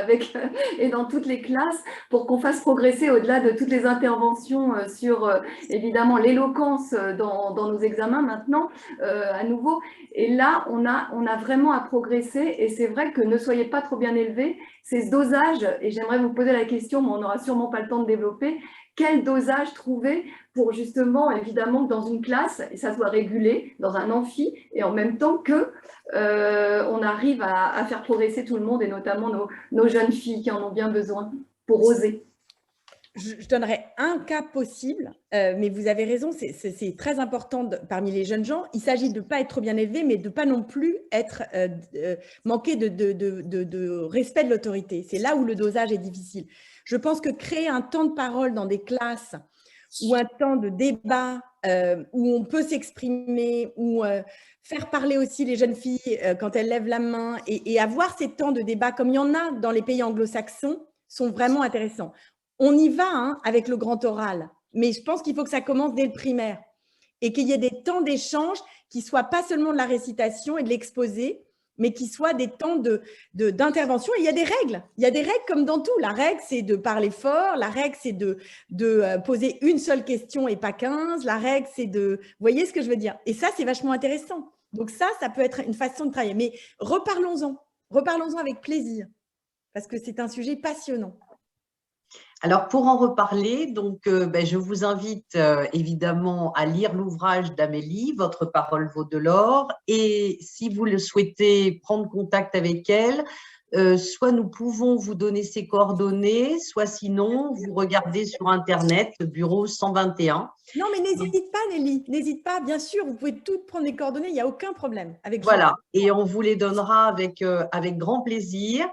et dans toutes les classes pour qu'on fasse progresser au-delà de toutes les interventions sur évidemment l'éloquence dans nos examens maintenant à nouveau. Et là, on a vraiment à progresser et c'est vrai que ne soyez pas trop bien élevés, c'est ce dosage, et j'aimerais vous poser la question, mais on n'aura sûrement pas le temps de développer, quel dosage trouver pour justement, évidemment, que dans une classe, et ça soit régulé, dans un amphi, et en même temps que on arrive à faire progresser tout le monde, et notamment nos jeunes filles qui en ont bien besoin pour oser. Je donnerai un cas possible, mais vous avez raison, c'est très important parmi les jeunes gens. Il s'agit de ne pas être trop bien élevé, mais de ne pas non plus manquer de respect de l'autorité. C'est là où le dosage est difficile. Je pense que créer un temps de parole dans des classes ou un temps de débat où on peut s'exprimer, ou faire parler aussi les jeunes filles quand elles lèvent la main et avoir ces temps de débat comme il y en a dans les pays anglo-saxons sont vraiment intéressants. On y va avec le grand oral, mais je pense qu'il faut que ça commence dès le primaire et qu'il y ait des temps d'échange qui ne soient pas seulement de la récitation et de l'exposé, mais qui soient des temps d'intervention. Et il y a des règles. Il y a des règles comme dans tout. La règle, c'est de parler fort. La règle, c'est de poser une seule question et pas 15. La règle, c'est de… Vous voyez ce que je veux dire? Et ça, c'est vachement intéressant. Donc ça peut être une façon de travailler. Mais reparlons-en. Reparlons-en avec plaisir, parce que c'est un sujet passionnant. Alors, pour en reparler, donc, je vous invite évidemment à lire l'ouvrage d'Amélie, « Votre parole vaut de l'or ». Et si vous le souhaitez, prendre contact avec elle, soit nous pouvons vous donner ses coordonnées, soit sinon, vous regardez sur Internet, le bureau 121. Non, mais n'hésite pas, Nelly, n'hésite pas, bien sûr, vous pouvez toutes prendre les coordonnées, il n'y a aucun problème. Voilà, et on vous les donnera avec grand plaisir.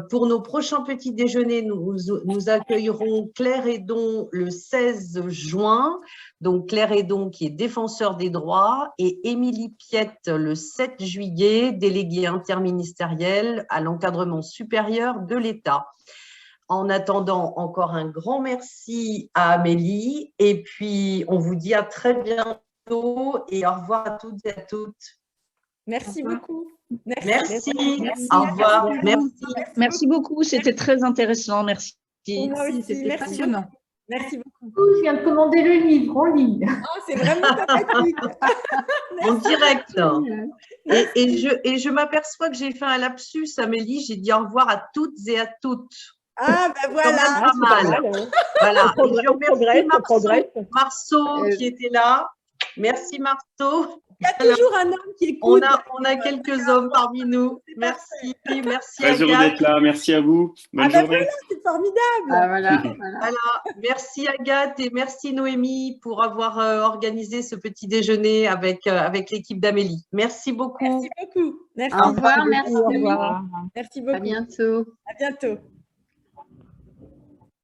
Pour nos prochains petits déjeuners, nous accueillerons Claire Hédon le 16 juin, donc Claire Hédon qui est défenseur des droits, et Émilie Piette le 7 juillet, déléguée interministérielle à l'encadrement supérieur de l'État. En attendant, encore un grand merci à Amélie, et puis on vous dit à très bientôt et au revoir à toutes et à toutes. Merci beaucoup. Merci. Au revoir. Merci beaucoup. C'était très intéressant. Merci. C'était passionnant. Merci beaucoup. Je viens de commander le livre en ligne. Oh, c'est vraiment sympathique. En direct. Et je m'aperçois que j'ai fait un lapsus, Amélie. J'ai dit au revoir à toutes et à toutes. Ah, ben voilà. Pas mal. Voilà. Et je remercie Marceau qui était là. Merci Marceau. Il y a toujours un homme qui écoute. On a quelques hommes parmi nous. Merci, merci Très heureux Agathe. d'être là, merci à vous. Bonne journée. Voilà, c'est formidable. Voilà. Merci Agathe et merci Noémie pour avoir organisé ce petit déjeuner avec l'équipe d'Amélie. Merci beaucoup. Merci beaucoup. Merci. Au revoir, merci. Au revoir. Merci beaucoup. À bientôt. À bientôt.